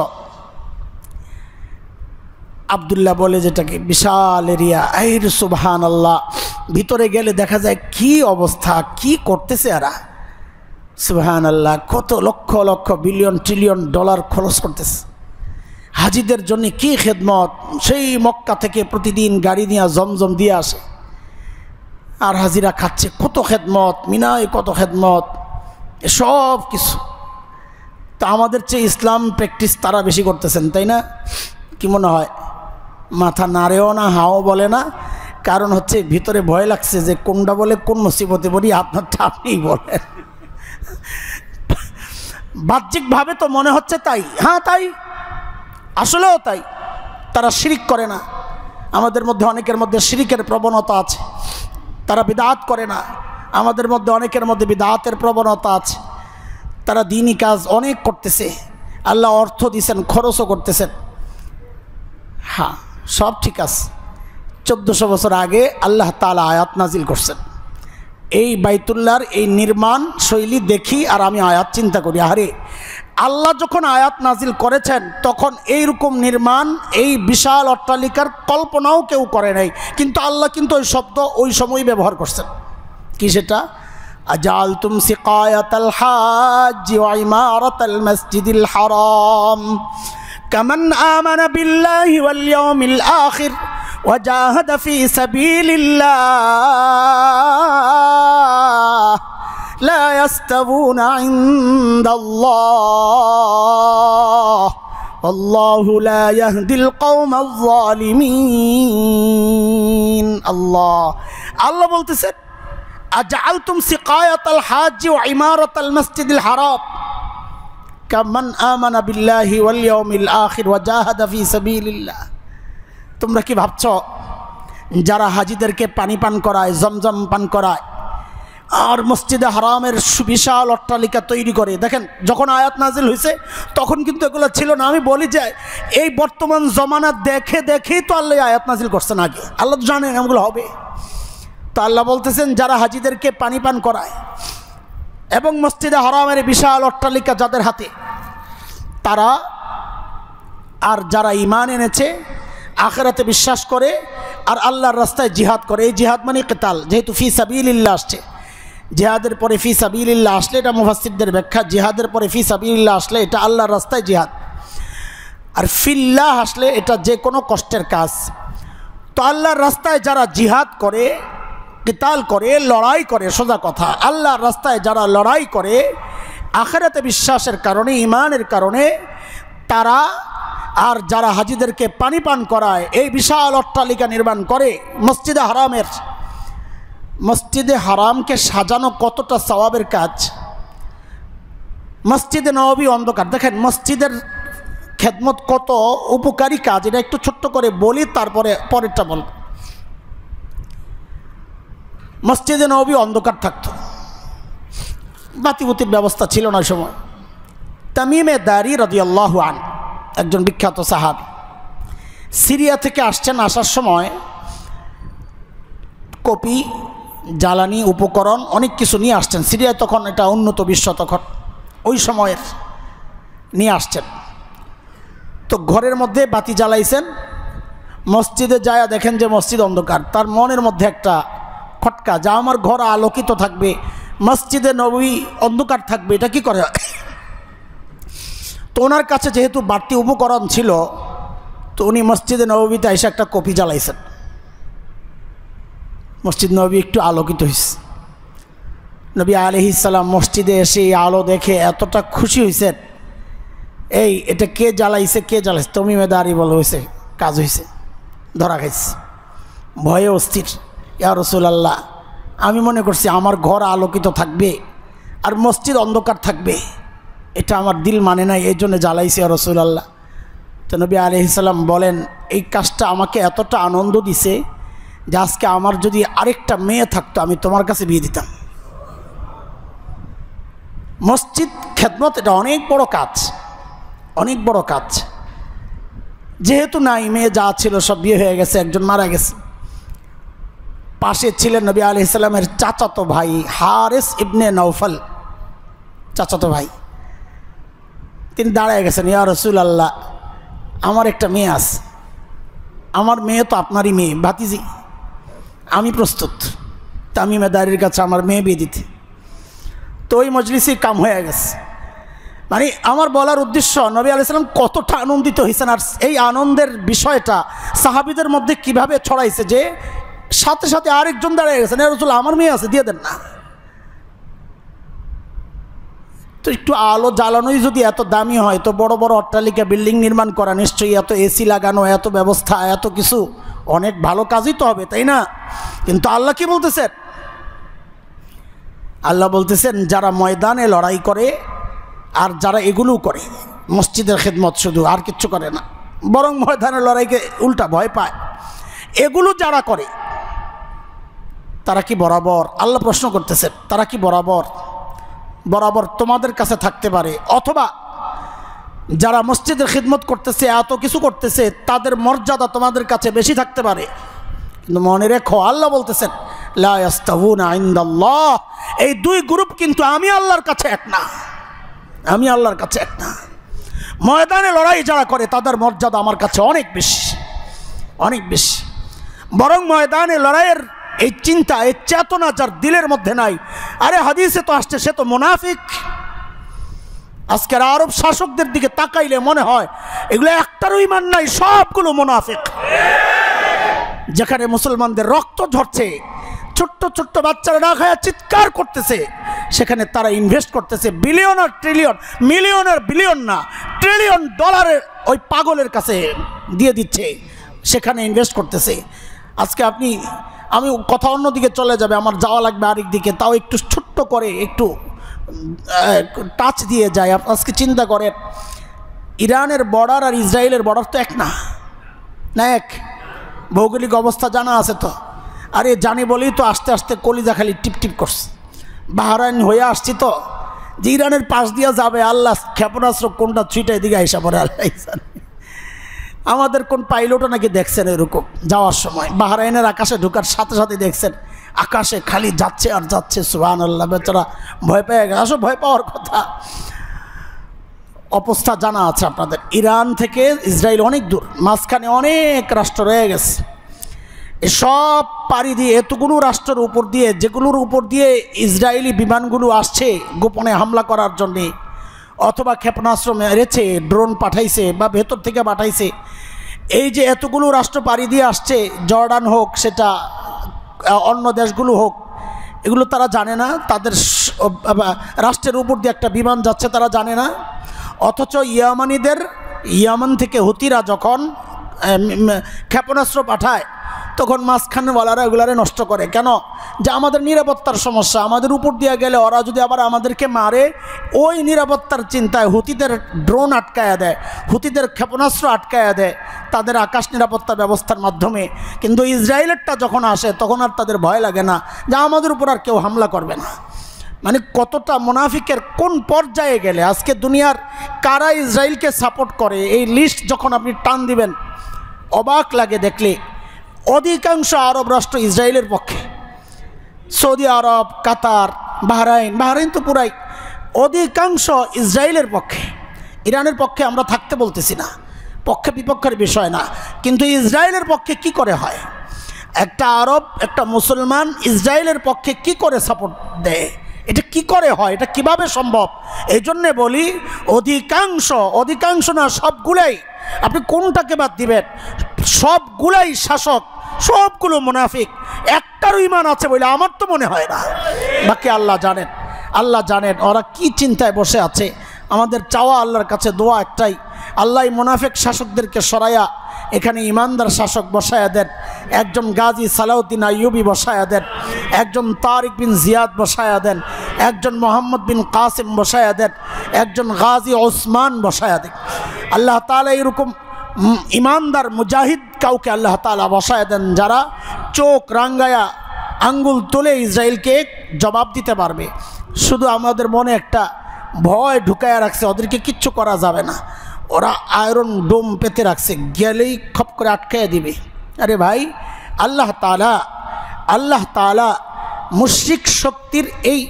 আব্দুল্লাহ বলে যেটাকে, বিশাল এরিয়া, আইর সুবহানাল্লাহ। ভিতরে গেলে দেখা যায় কি অবস্থা, কি করতেছে এরা, সুবহানাল্লাহ। কত lakh lakh billion trillion dollar খরচ করতেছে হাজিদের জন্য, কি খেদমত। সেই মক্কা থেকে প্রতিদিন গাড়ি নিয়ে জমজম দিয়ে আসে, আর হাজিরা খাচ্ছে, কত খেদমত, মিনায় কত খেদমত, সব কিছু। তা আমাদের চেয়ে ইসলাম প্র্যাকটিস তারা বেশি করতেছেন, তাই না? কি মনে হয়? মাথা নাড়েও না, হাও বলে না, কারণ হচ্ছে ভিতরে ভয় লাগছে যে কোনটা বলে কোন মুসিবতে পড়ি, আপনারটা আপনিই বলেন। বাহ্যিকভাবে তো মনে হচ্ছে তাই, হ্যাঁ তাই, আসলেও তাই। তারা শিরিক করে না, আমাদের মধ্যে অনেকের মধ্যে শিরিকের প্রবণতা আছে। তারা বিদআত করে না, আমাদের মধ্যে অনেকের মধ্যে বিদআতের প্রবণতা আছে। তারা দ্বীনি কাজ অনেক করতেছে, আল্লাহ অর্থ দিয়েছেন, খরচও করতেছেন, হ্যাঁ সব ঠিক আছে। 1400 বছর আগে আল্লাহ তাআলা আয়াত নাজিল করছেন। এই বাইতুল্লাহর এই নির্মাণ শৈলী দেখি আর আমি আয়াত চিন্তা করি, আরে আল্লাহ যখন আয়াত নাজিল করেছেন তখন এইরকম নির্মাণ, এই বিশাল অট্টালিকার কল্পনাও কেউ করে নাই, কিন্তু আল্লাহ কিন্তু ওই শব্দ ওই সময় ব্যবহার করছেন। কি সেটা? আজালতুম সিকায়াতাল হাজ্জ ওয়া ইমারাতাল মাসজিদিল হারাম কামান আমানা বিল্লাহি ওয়াল ইয়াউমিল আখির ওয়া জাহাদা ফি সাবিলিল্লাহ লা ইয়াস্তাবুনা ইনদাল্লাহ আল্লাহু লা ইয়াহদিল কওমাল যালিমিন। আল্লাহ বলতেছেন, আজআলতুম সিকায়াতাল হাজ্জ ওয়া ইমারাতাল মাসজিদিল হারাম কামান আমানা বিল্লাহি ওয়াল ইয়াউমিল আখির ওয়া জাহাদা ফি সাবিলিল্লাহ। তোমরা কি ভাবছো যারা হাজিদেরকে পানি পান করায়, জমজম পান করায়, আর মসজিদে হারামের সুবিশাল অট্টালিকা তৈরি করে, দেখেন যখন আয়াত নাজিল হয়েছে তখন কিন্তু এগুলো ছিল না। আমি বলি যে এই বর্তমান জমানা দেখে দেখেই তো আল্লাহ আয়াত নাজিল করছেন। আগে আল্লাহ তো জানেন এগুলো হবে। তো আল্লাহ বলতেছেন যারা হাজিদেরকে পানি পান করায় এবং মসজিদে হারামের বিশাল অট্টালিকা যাদের হাতে, তারা আর যারা ঈমান এনেছে, আখিরাতে বিশ্বাস করে আর আল্লাহর রাস্তায় জিহাদ করে। এই জিহাদ মানে কিতাল, যেহেতু ফি সাবিলিল্লাহ আসছে, জিহাদের পরে ফি সাবিলিল্লাহ আসলে এটা মুফাসসিরদের ব্যাখ্যা, জিহাদের পরে ফি সাবিলিল্লাহ আসলে এটা আল্লাহর রাস্তায় জিহাদ। আর ফিল্লাহ আসলে এটা যে কোনো কষ্টের কাজ। তো আল্লাহর রাস্তায় যারা জিহাদ করে, কিতাল করে, লড়াই করে, সোজা কথা, আল্লাহর রাস্তায় যারা লড়াই করে আখিরাতে বিশ্বাসের কারণে, ঈমানের কারণে, তারা আর যারা হাজীদেরকে পানি পান করায়, এই বিশাল অট্টালিকা নির্মাণ করে মসজিদে হারামের, মসজিদে হারামকে সাজানো কতটা সওয়াবের কাজ। মসজিদে নববী অন্ধকার, দেখেন মসজিদের খেদমত কত উপকারী কাজ, এটা একটু ছোট্ট করে বলি, তারপরে পরেরটা বলব। মসজিদে নববী অন্ধকার থাকতো, বাতিবুতির ব্যবস্থা ছিল না ওই সময়। তামিমে দারি রাদিয়াল্লাহু আনহু একজন বিখ্যাত সাহাবী, সিরিয়া থেকে আসছেন। আসার সময় কপি, জ্বালানি, উপকরণ অনেক কিছু নিয়ে আসছেন। সিরিয়ায় তখন এটা উন্নত বিশ্ব, তখন ওই সময়ের নিয়ে আসছেন। তো ঘরের মধ্যে বাতি জ্বালাইছেন, মসজিদে যায় দেখেন যে মসজিদ অন্ধকার। তার মনের মধ্যে একটা খটকা, যা আমার ঘর আলোকিত থাকবে, মসজিদে নববী অন্ধকার থাকবে, এটা কি করে? তো ওনার কাছে যেহেতু বাড়তি উপকরণ ছিল, তো উনি মসজিদে নববীতে এসে একটা কপি জ্বালাইছেন। মসজিদ নববী একটু আলোকিত হয়েছে। নবী আলাইহিস সালাম মসজিদে এসে এই আলো দেখে এতটা খুশি হয়েছেন, এটা কে জ্বালাইছে, কে জ্বালাইছে? তামিমে দারি বলে, হয়েছে, কাজ হয়েছে, ধরা খাইছে। ভয়ে অস্থির, ইয়া রাসূলুল্লাহ, আমি মনে করছি আমার ঘর আলোকিত থাকবে আর মসজিদ অন্ধকার থাকবে, এটা আমার দিল মানে নাই, এই জন্য জ্বালাইছি ইয়া রাসূলুল্লাহ। তো নবী আলাইহিস সালাম বলেন, এই কাজটা আমাকে এতটা আনন্দ দিছে যে আজকে আমার যদি আরেকটা মেয়ে থাকতো আমি তোমার কাছে বিয়ে দিতাম। মসজিদ খেদমত এটা অনেক বড় কাজ, অনেক বড় কাজ। যেহেতু নাই, মেয়ে যা ছিল সব বিয়ে হয়ে গেছে, একজন মারা গেছে। পাশে ছিলেন নবী আলাইহিস সালামের চাচাতো ভাই হারিস ইবনে নওফল, চাচাতো ভাই। তিনি দাঁড়ায় গেছেন, ইয়া রাসূলুল্লাহ, আমার একটা মেয়ে আছে, আমার মেয়ে তো আপনারই মেয়ে, ভাতিজি, আমি প্রস্তুত তামিমে দারির কাছে আমার মেয়ে বিয়ে দিতে। তো ওই মজলিসে কাম হয়ে গেছে। মানে আমার বলার উদ্দেশ্য, নবী আলাইহিস সালাম কতটা আনন্দিত হয়েছেন, আর এই আনন্দের বিষয়টা সাহাবীদের মধ্যে কিভাবে ছড়াইছে যে সাথে সাথে আরেকজন দাঁড়িয়ে গেছেন, ইয়া রাসূলুল্লাহ, আমার মেয়ে আছে, দিয়ে দেন না। তো একটু আলো জ্বালানোই যদি এত দামি হয়, তো বড় বড় অট্টালিকা, বিল্ডিং নির্মাণ করা নিশ্চয়ই এত এসি লাগানো, এত ব্যবস্থা, এত কিছু, অনেক ভালো কাজই তো হবে, তাই না? কিন্তু আল্লাহ কি বলতেছেন? আল্লাহ বলতেছেন, যারা ময়দানে লড়াই করে আর যারা এগুলো করে, মসজিদের খেদমত শুধু, আর কিচ্ছু করে না, বরং ময়দানে লড়াইকে উল্টা ভয় পায়, এগুলো যারা করে তারা কি বরাবর? আল্লাহ প্রশ্ন করতেছেন, তারা কি বরাবর বরাবর তোমাদের কাছে থাকতে পারে? অথবা যারা মসজিদের খিদমত করতেছে, এত কিছু করতেছে, তাদের মর্যাদা তোমাদের কাছে বেশি থাকতে পারে? কিন্তু মনে রেখো, আল্লাহ বলতেছেন, লা ইয়াস্তাউনা ইনদাল্লাহ, এই দুই গ্রুপ কিন্তু আমি আল্লাহর কাছে এক না, আমি আল্লাহর কাছে এক না। ময়দানে লড়াই যারা করে তাদের মর্যাদা আমার কাছে অনেক বেশি, অনেক বেশি। বরং ময়দানে লড়াইয়ের এই চিন্তা, এই চেতনা যার দিলের মধ্যে নাই, আরে হাদিসে তো আসছে, সে তো মুনাফিক। আজকের আরব শাসকদের দিকে তাকাইলে মনে হয় এগুলো একটারও ঈমান নাই, সবগুলো মুনাফিক। যেখানে মুসলমানদের রক্ত ঝরছে, ছোট্ট ছোট্ট বাচ্চারা না খায় চিৎকার করতেছে, সেখানে তারা ইনভেস্ট করতেছে বিলিয়ন আর ট্রিলিয়ন, মিলিয়ন আর বিলিয়ন না, ট্রিলিয়ন ডলারের ওই পাগলের কাছে দিয়ে দিচ্ছে, সেখানে ইনভেস্ট করতেছে। আজকে আমি কথা অন্যদিকে চলে যাবে, আমার যাওয়া লাগবে আরেক দিকে, তাও একটু ছোট্ট করে একটু টাচ দিয়ে যায়। আজকে চিন্তা করেন, ইরানের বর্ডার আর ইসরায়েলের বর্ডার তো এক না, না এক? ভৌগোলিক অবস্থা জানা আছে তো? আরে জানি বলেই তো আস্তে আস্তে কলিজা খালি টিপটিপ করছে। বাহরাইন হয়ে আসছি তো, যে ইরানের পাশ দিয়ে যাবে, আল্লাহ ক্ষেপণাস্ত্র কোনটা ছুটাই দিকে আইসা পড়ে আল্লাহ জানে। আমাদের কোন পাইলটও নাকি দেখছেন এরকম যাওয়ার সময়, বাহরাইনের আকাশে ঢোকার সাথে সাথে দেখছেন আকাশে খালি যাচ্ছে আর যাচ্ছে, সুবহানাল্লাহ। বেচারা ভয় পেয়ে গেছে। আসলে ভয় পাওয়ার কথা, অবস্থা জানা আছে আপনাদের। ইরান থেকে ইসরায়েল অনেক দূর, মাঝখানে অনেক রাষ্ট্র রয়ে গেছে। এসব পাড়ি দিয়ে এতগুলো রাষ্ট্রের উপর দিয়ে, যেগুলোর উপর দিয়ে ইসরায়েলি বিমানগুলো আসছে গোপনে হামলা করার জন্যে, অথবা ক্ষেপণাস্ত্র মেরেছে, ড্রোন পাঠাইছে বা ভেতর থেকে পাঠাইছে, এই যে এতগুলো রাষ্ট্র পাড়ি দিয়ে আসছে, জর্ডান হোক, সেটা অন্য দেশগুলো হোক, এগুলো তারা জানে না তাদের রাষ্ট্রের উপর দিয়ে একটা বিমান যাচ্ছে, তারা জানে না। অথচ ইয়ামান থেকে হুতিরা যখন ক্ষেপণাস্ত্র পাঠায় তখন মাঝখানেওয়ালারা এগুলারে নষ্ট করে। কেন? যে আমাদের নিরাপত্তার সমস্যা, আমাদের উপর দিয়ে গেলে ওরা যদি আবার আমাদেরকে মারে, ওই নিরাপত্তার চিন্তায় হুতিদের ড্রোন আটকায়া দেয়, হুতিদের ক্ষেপণাস্ত্র আটকায়া দেয় তাদের আকাশ নিরাপত্তা ব্যবস্থার মাধ্যমে। কিন্তু ইসরায়েলেরটা যখন আসে তখন আর তাদের ভয় লাগে না যে আমাদের উপর আর কেউ হামলা করবে না। মানে কতটা মুনাফিকের কোন পর্যায়ে গেলে আজকে দুনিয়ার কারা ইসরায়েলকে সাপোর্ট করে, এই লিস্ট যখন আপনি টান দিবেন অবাক লাগে দেখলে। অধিকাংশ আরব রাষ্ট্র ইসরায়েলের পক্ষে, সৌদি আরব, কাতার, বাহরাইন তো পুরাই অধিকাংশ ইসরায়েলের পক্ষে। ইরানের পক্ষে আমরা থাকতে বলতেছি না, পক্ষে বিপক্ষের বিষয় না, কিন্তু ইসরায়েলের পক্ষে কি করে হয়? একটা আরব, একটা মুসলমান ইসরায়েলের পক্ষে কি করে সাপোর্ট দেয়? এটা কি করে হয়? এটা কিভাবে সম্ভব? এই জন্যে বলি অধিকাংশ না, সবগুলাই, আপনি কোনটাকে বাদ দিবেন? সবগুলাই শাসক, সবগুলো মুনাফিক। একটারও ঈমান আছে বলে আমার তো মনে হয় না। বাকি আল্লাহ জানেন ওরা কি চিন্তায় বসে আছে। আমাদের চাওয়া আল্লাহর কাছে, দোয়া একটাই, আল্লাহ মুনাফিক শাসকদেরকে সরাইয়া এখানে ইমানদার শাসক বসায়া দেন। একজন গাজী সালাউদ্দিন আইয়ুবী বসায়া দেন, একজন তারিক বিন জিয়াদ বসায়া দেন, একজন মোহাম্মদ বিন কাসিম বসায়া দেন, একজন গাজী ওসমান বসায়া দেন। আল্লাহ তাআলা এরকম ইমানদার মুজাহিদ কাউকে আল্লাহ তাআলা বসায়া দেন, যারা চোখ রাঙ্গায়া আঙ্গুল তুলে ইসরায়েলকে জবাব দিতে পারবে। শুধু আমাদের মনে একটা ভয় ঢুকায়া রাখছে, ওদেরকে কিচ্ছু করা যাবে না, ওরা আয়রন ডোম পেতে রাখছে, গেলেই খপ করে আটকাইয়া দিবে। আরে ভাই, আল্লাহ তাআলা মুশরিক শক্তির, এই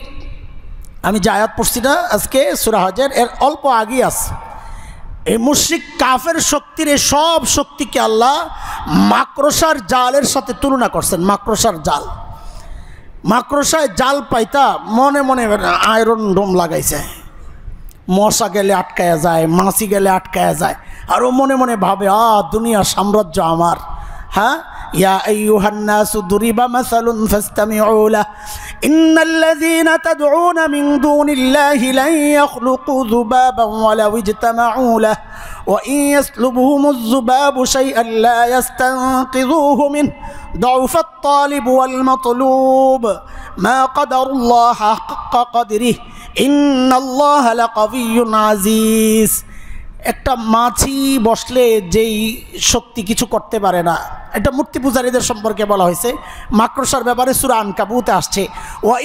আমি যে আয়াত পড়ছি না আজকে সূরা হজের, এর অল্প আগেই আছে, এই মুশরিক কাফের শক্তির এই সব শক্তিকে আল্লাহ মাকড়সার জালের সাথে তুলনা করছেন। মাকড়সায় জাল পাইতা মনে মনে আয়রন ডোম লাগাইছে, মশা গেলে আটকায়া যায়, মাছি গেলে আটকায়া যায়, আর ও মনে মনে ভাবে দুনিয়া সাম্রাজ্য আমার। হ্যাঁ, ইয়া আইয়ুহান নাসু দুরিবা মাসালুন ফাসতামিউ লাহু ইন্নাল্লাযীনা তাদউনা মিন দুনিল্লাহি লান ইয়াখলুকু যুবাবান ওয়ালাউ ইজতামাউ লাহু ওয়া ইন ইয়াসলুবহুমুয যুবাবু শাইআন লা ইস্তানকিযুহু মিনহু দুআফাত তালিব ওয়াল মাতলুব মা কাদারুল্লাহ হাক্কা কদরিহি ইন্নাল্লাহা লাকাবিয়্যুন আজিজ। একটা মাছি বসলে যেই শক্তি কিছু করতে পারে না, এটা মূর্তি পূজারীদের সম্পর্কে বলা হয়েছে। মাকড়সার ব্যাপারে সূরা আনকাবুতে আসছে, ওয়া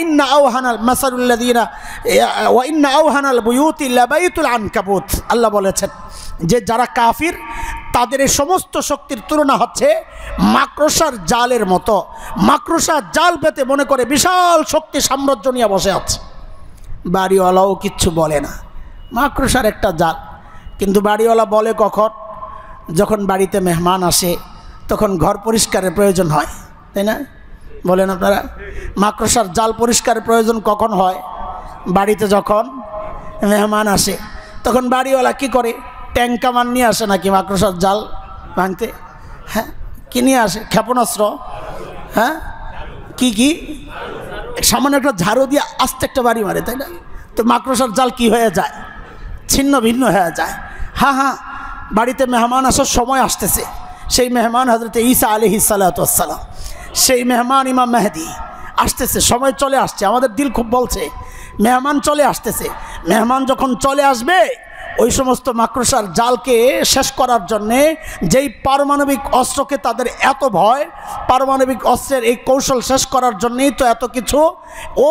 ইন্না আওহানাল বুয়ুতি লাবাইতুল আনকাবুত। আল্লাহ বলেছেন যে যারা কাফির তাদের এই সমস্ত শক্তির তুলনা হচ্ছে মাকড়সার জালের মতো। মাকড়সার জাল পেতে মনে করে বিশাল শক্তি সাম্রাজ্য নিয়ে বসে আছে, বাড়িওয়ালাও কিচ্ছু বলে না, মাকড়সার একটা জাল। কিন্তু বাড়িওয়ালা বলে কখন? যখন বাড়িতে মেহমান আসে তখন ঘর পরিষ্কারের প্রয়োজন হয়, তাই না? বলেন আপনারা, মাকড়সার জাল পরিষ্কারের প্রয়োজন কখন হয়? বাড়িতে যখন মেহমান আসে তখন বাড়িওয়ালা কি করে? ট্যাঙ্কামান নিয়ে আসে নাকি মাকড়সার জাল ভাঙতে? হ্যাঁ, কি নিয়ে আসে? ক্ষেপণাস্ত্র। হ্যাঁ, কি সামান্য একটা ঝাড়ু দিয়ে আস্তে একটা বাড়ি মারে, তাই না? তো মাকড়সার জাল কি হয়ে যায়? ছিন্ন ভিন্ন হয়ে যায়। হ্যাঁ, বাড়িতে মেহমান আসার সময় আসতেছে, সেই মেহমান হযরত ঈসা আলাইহিস সালাতু ওয়াস সালাম, সেই মেহমান ইমাম মেহেদী আসতেছে, সময় চলে আসছে। আমাদের দিল খুব বলছে মেহমান চলে আসতেছে। মেহমান যখন চলে আসবে ওই সমস্ত মাকড়সার জালকে শেষ করার জন্যে, যেই পারমাণবিক অস্ত্রকে তাদের এত ভয়, পারমাণবিক অস্ত্রের এই কৌশল শেষ করার জন্যেই তো এত কিছু,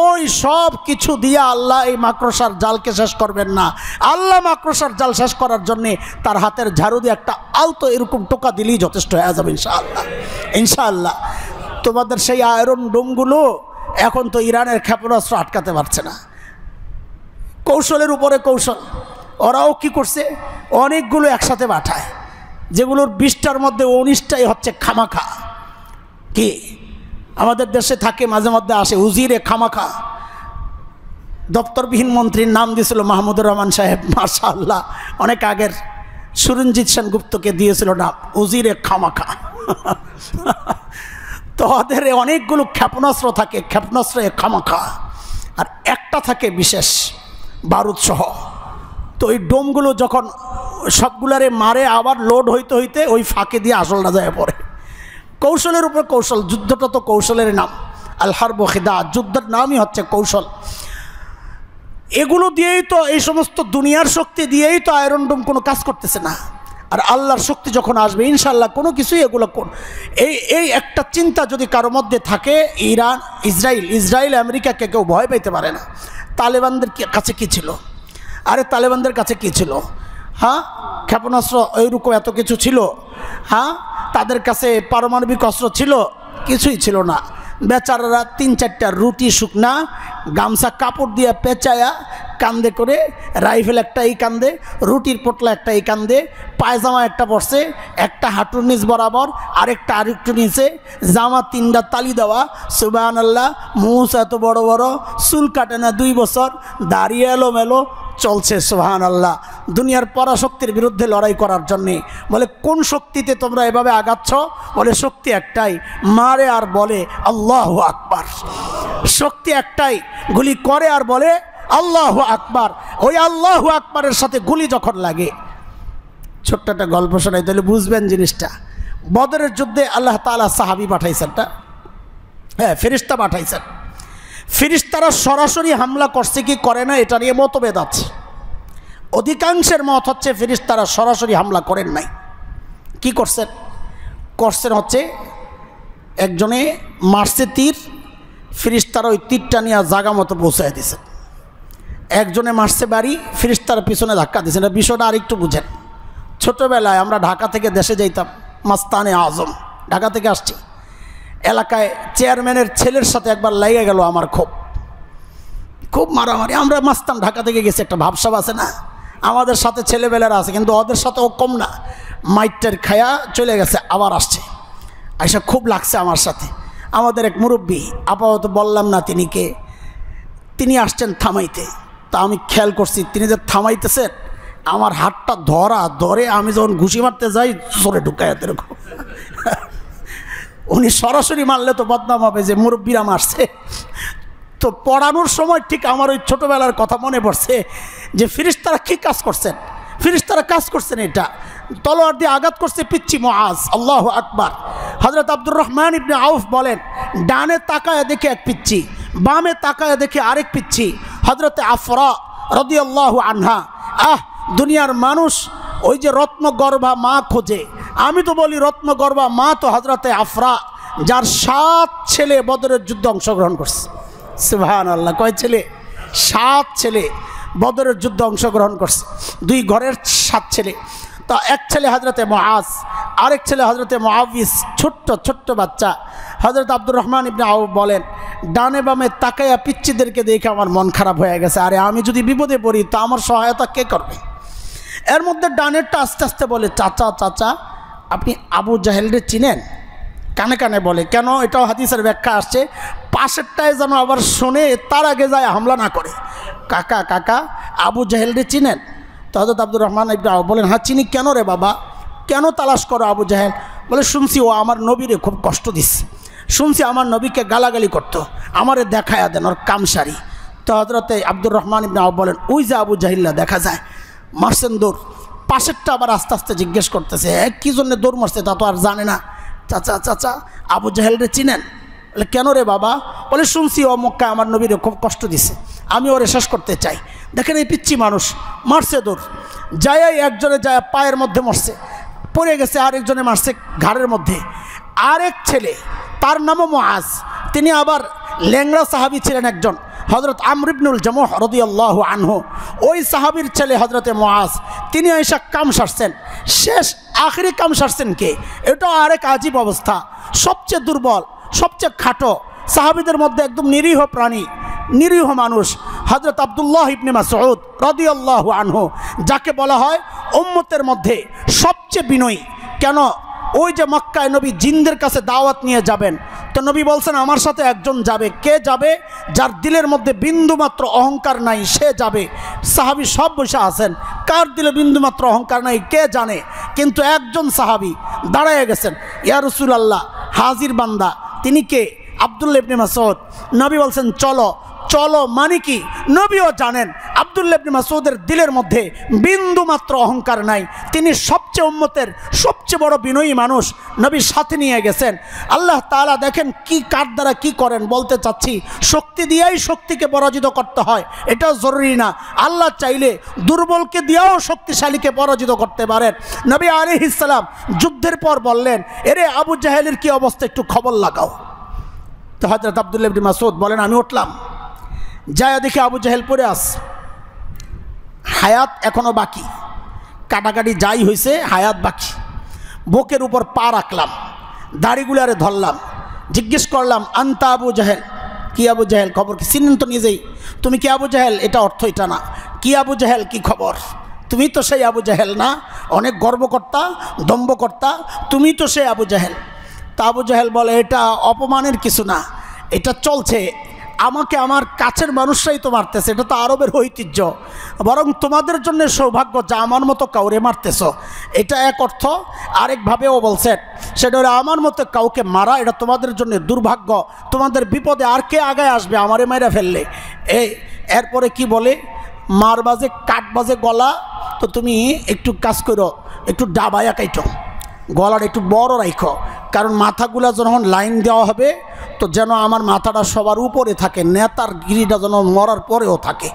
ওই সব কিছু দিয়ে আল্লাহ এই মাকড়সার জালকে শেষ করবেন না। আল্লাহ মাকড়সার জাল শেষ করার জন্যে তার হাতের ঝাড়ু দিয়ে একটা আলতো এরকম টোকা দিলেই যথেষ্ট হয়ে যাবে ইনশাআল্লাহ। তোমাদের সেই আয়রন ডোমগুলো এখন তো ইরানের ক্ষেপণাস্ত্র আটকাতে পারছে না। কৌশলের উপরে কৌশল। ওরাও কি করছে? অনেকগুলো একসাথে পাঠায়, যেগুলোর 20টার মধ্যে 19টাই হচ্ছে খামাখা। কি আমাদের দেশে থাকে, মাঝে মধ্যে আসে উজিরে খামাখা, দপ্তরবিহীন মন্ত্রীর নাম দিয়েছিল মাহমুদুর রহমান সাহেব, মাশাআল্লাহ, অনেক আগের। সুরঞ্জিত সেনগুপ্তকে দিয়েছিল নাম উজিরে খামাখা। তো ওদের অনেকগুলো ক্ষেপণাস্ত্র থাকে, ক্ষেপণাস্ত্র খামাখা, আর একটা থাকে বিশেষ বারুদ সহ। তো ওই ডোমগুলো যখন সবগুলারে মারে, আবার লোড হইতে হইতে ওই ফাঁকে দিয়ে আসলটা যায় পড়ে। কৌশলের উপর কৌশল, যুদ্ধটা তো কৌশলের নাম। আল হারব খিদা, যুদ্ধের নামই হচ্ছে কৌশল। এগুলো দিয়েই তো, এই সমস্ত দুনিয়ার শক্তি দিয়েই তো আয়রন ডোম কোনো কাজ করতেছে না। আর আল্লাহর শক্তি যখন আসবে ইনশাল্লাহ কোনো কিছুই এগুলো এই একটা চিন্তা যদি কারোর মধ্যে থাকে, ইরান, ইসরায়েল আমেরিকাকে কেউ ভয় পাইতে পারে না। তালেবানদের কাছে কী ছিল? আরে তালেবানদের কাছে কী ছিল? হ্যাঁ, ক্ষেপণাস্ত্র ওইরকম এত কিছু ছিল? হ্যাঁ, তাদের কাছে পারমাণবিক অস্ত্র ছিল? কিছুই ছিল না। বেচারারা 3-4টা রুটি শুকনা গামছা কাপড় দিয়ে পেঁচায়া কান্দে করে, রাইফেল একটা এই কান্দে, রুটির পোটলা একটা এই কান্দে, পায়জামা একটা পরছে, একটা হাঁটুর নিচ বরাবর, আরেকটা আরেকটু নিচে, জামা 3টা তালি দেওয়া, সুবহানাল্লাহ, মুছ এত বড় বড়, চুল কাটে না 2 বছর, দাঁড়িয়ে এলোমেলো চলছে, সুবহানাল্লাহ, দুনিয়ার পরাশক্তির বিরুদ্ধে লড়াই করার জন্যে। বলে কোন শক্তিতে তোমরা এভাবে আগাচ্ছ? বলে শক্তি একটাই, মারে আর বলে আল্লাহু আকবার। শক্তি একটাই, গুলি করে আর বলে আল্লাহু আকবার। ওই আল্লাহু আকবারের সাথে গুলি যখন লাগে, ছোট্ট একটা গল্প শোনাই তাহলে বুঝবেন জিনিসটা। বদরের যুদ্ধে আল্লাহ তাআলা সাহাবী পাঠাইছেন না? হ্যাঁ, ফেরেশতা পাঠাইছেন। ফেরেশতারা সরাসরি হামলা করছে কি করে না, এটা নিয়ে মতভেদ আছে। অধিকাংশের মত হচ্ছে ফেরেশতারা সরাসরি হামলা করেন নাই। কি করছেন? করছেন হচ্ছে একজনে মারছে তীর, ফেরেশতারা ওই তীরটা নিয়ে জায়গা মতো পৌঁছায় দিয়েছেন। একজনে মারছে বাড়ি, ফেরেশতারা পিছনে ধাক্কা দিয়েছেন। এটা বিষয়টা আরেকটু বুঝেন। ছোটোবেলায় আমরা ঢাকা থেকে দেশে যাইতাম, মাস্তানে আজম, ঢাকা থেকে আসছি। এলাকায় চেয়ারম্যানের ছেলের সাথে একবার লেগে গেল আমার, খুব মারামারি। আমরা মাস্তান ঢাকা থেকে গেছি, একটা ভাবসাব আছে না, আমাদের সাথে ছেলেবেলারা আছে, কিন্তু ওদের সাথে ও কম না। মাইটার খায়া চলে গেছে, আবার আসছে, আইসা খুব লাগছে আমার সাথে। আমাদের এক মুরব্বী, আপাতত বললাম না তিনি কে, তিনি আসছেন থামাইতে। তা আমি খেয়াল করছি তিনি যে থামাইতেছেন, আমার হাতটা ধরে আমি যখন ঘুষি মারতে যাই জোরে ঢুকায় এরকম। উনি সরাসরি মারলে তো বদনাম হবে যে মুরব্বীরা মারছে। তো পড়ানোর সময় ঠিক আমার ওই ছোটোবেলার কথা মনে পড়ছে যে ফেরেশতারা কী কাজ করছেন। ফেরেশতারা কাজ করছেন এটা, তলোয়ার দিয়ে আঘাত করছে পিচ্চি মুআজ। আল্লাহু আকবার। হযরত আব্দুর রহমান ইবনে আউফ বলেন, ডানে তাকায় দেখে এক পিচ্চি, বামে তাকায় দেখে আরেক পিচ্চি। হযরতে আফরা রাদিয়াল্লাহু আনহা, দুনিয়ার মানুষ ওই যে রত্নগর্ভা মা খোঁজে, আমি তো বলি রত্নগর্ভা মা তো হযরতে আফরা, যার 7 ছেলে বদরের যুদ্ধে অংশগ্রহণ করছে। সুবহানাল্লাহ, কয় ছেলে? 7 ছেলে বদরের যুদ্ধে অংশগ্রহণ করছে। 2 ঘরের 7 ছেলে। তা এক ছেলে হযরতে মুআজ, আরেক ছেলে হযরতে মুআবিস, ছোট্ট বাচ্চা। হযরত আব্দুর রহমান ইবনে আউফ বলেন, ডানে বামে তাকায়া পিচ্চিদেরকে দেখে আমার মন খারাপ হয়ে গেছে। আরে আমি যদি বিপদে পড়ি তা আমার সহায়তা কে করবে? এর মধ্যে ডানেরটা আস্তে আস্তে বলে, চাচা আপনি আবু জাহেলরে চিনেন? কানে কানে বলে, কেন? এটাও হাদিসের ব্যাখ্যা আসছে, পাশেরটায় যেন আবার শুনে তার আগে যায় হামলা না করে। কাকা আবু জাহেলরে চিনেন? তো হযরত আব্দুর রহমান ইবনে আউফ বলেন, হ্যাঁ চিনি। কেন রে বাবা, কেন তালাশ করো আবু জাহেল? বলে, শুনছি ও আমার নবীরে খুব কষ্ট দিচ্ছে, শুনছি আমার নবীকে গালাগালি করতো, আমারে দেখায়া দেন ওর কামসারি। তো হযরতে আব্দুর রহমান ইবনে আউফ বলেন, ওই যে আবু জাহিল্লা দেখা যায়, মারছেন দৌড়। পাশেরটা আবার আস্তে আস্তে জিজ্ঞেস করতেছে, কী জন্য দৌড় মারছে তা তো আর জানে না। চাচা আবু জাহেলরে চিনেন? বলে, কেন রে বাবা? বলে, শুনছি ও মক্কায় আমার নবীরে খুব কষ্ট দিছে, আমি ওরে শেষ করতে চাই। দেখেন এই পিচ্ছি মানুষ মারছে দৌড়, যায় একজনে যায় পায়ের মধ্যে মরছে, পড়ে গেছে, আরেকজনে মারছে ঘাড়ের মধ্যে। আরেক ছেলে, তার নামও মুআজ, তিনি আবার ল্যাংড়া সাহাবী ছিলেন একজন, হযরত আমর ইবনুল জামুহ রাদিয়াল্লাহু আনহু। ওই সাহাবীর ছেলে হযরতে মুআজ, তিনি এসে কাম সারছেন, শেষ আখেরি কাম সারছেন কে? এটাও আরেক আজীব অবস্থা। সবচেয়ে দুর্বল, সবচেয়ে খাটো সাহাবীদের মধ্যে একদম নিরীহ প্রাণী, নিরীহ মানুষ, হযরত আব্দুল্লাহ ইবনে মাসউদ রাদিয়াল্লাহু আনহু, যাকে বলা হয় উম্মতের মধ্যে সবচেয়ে বিনয়ী। কেন? ওই যে মক্কায় নবী জিনদের কাছে দাওয়াত নিয়ে যাবেন, তো নবী বলছেন আমার সাথে একজন যাবে। কে যাবে? যার দিলের মধ্যে বিন্দুমাত্র অহংকার নাই সে যাবে। সাহাবী সব বসে আছেন, কার দিলে বিন্দুমাত্র অহংকার নাই কে জানে, কিন্তু একজন সাহাবী দাঁড়ায় গেছেন, ইয়া রাসূলুল্লাহ, হাজির বান্দা। তিনি কে? আব্দুল্লাহ ইবনে মাসউদ। নবী বলছেন চলো। চলো মানে কি? নবীও জানেন আব্দুল্লাহ ইবনে মাসউদের দিলের মধ্যে বিন্দুমাত্র অহংকার নাই, তিনি সবচেয়ে উম্মতের সবচেয়ে বড় বিনয়ী মানুষ। নবীর সাথে নিয়ে গেছেন। আল্লাহ তাআলা দেখেন কি কার দ্বারা কি করেন। বলতে চাচ্ছি শক্তি দিয়েই শক্তিকে পরাজিত করতে হয় এটাও জরুরি না। আল্লাহ চাইলে দুর্বলকে দিয়েও শক্তিশালীকে পরাজিত করতে পারেন। নবী আলাইহিস সালাম যুদ্ধের পর বললেন, এরে আবু জাহেলের কি অবস্থা একটু খবর লাগাও। তো হযরত আব্দুল্লাহ ইবনে মাসউদ বলেন আমি উঠলাম, যায় দেখে আবু জাহেল পড়ে আস, হায়াত এখনো বাকি, কাটাকাটি যাই হয়েছে হায়াত বাকি। বুকের উপর পা রাখলাম, দাড়িগুলারে ধরলাম, জিজ্ঞেস করলাম আনতা আবু জাহেল, কি আবু জাহেল খবর কি? চিনেন তো নিজেই, তুমি কি আবু জাহেল? এটা অর্থ এটা না, কি আবু জাহেল কি খবর? তুমি তো সেই আবু জাহেল না, অনেক গর্বকর্তা দম্ভকর্তা, তুমি তো সেই আবু জাহেল। তা আবু জাহেল বলে এটা অপমানের কিছু না, এটা চলছে, আমাকে আমার কাছের মানুষরাই তো মারতেছে, এটা তো আরবের ঐতিহ্য, বরং তোমাদের জন্য সৌভাগ্য যা আমার মতো কাউরে মারতেছ। এটা এক অর্থ। আরেকভাবেও বলছেন সেটা হলো আমার মতো কাউকে মারা এটা তোমাদের জন্য দুর্ভাগ্য, তোমাদের বিপদে আর কে আগায় আসবে আমারে মাইরা ফেললে। এরপরে কি বলে, মার বাজে কাঠ বাজে গলা, তো তুমি একটু কাজ করো, একটু ডাবায়া কাইটো, গলার একটু বড় রাখো, কারণ মাথাগুলা যখন লাইন দেওয়া হবে তো যেন আমার মাথাটা সবার উপরে থাকে, নেতার গিরিটা যেন মরার পরেও থাকে,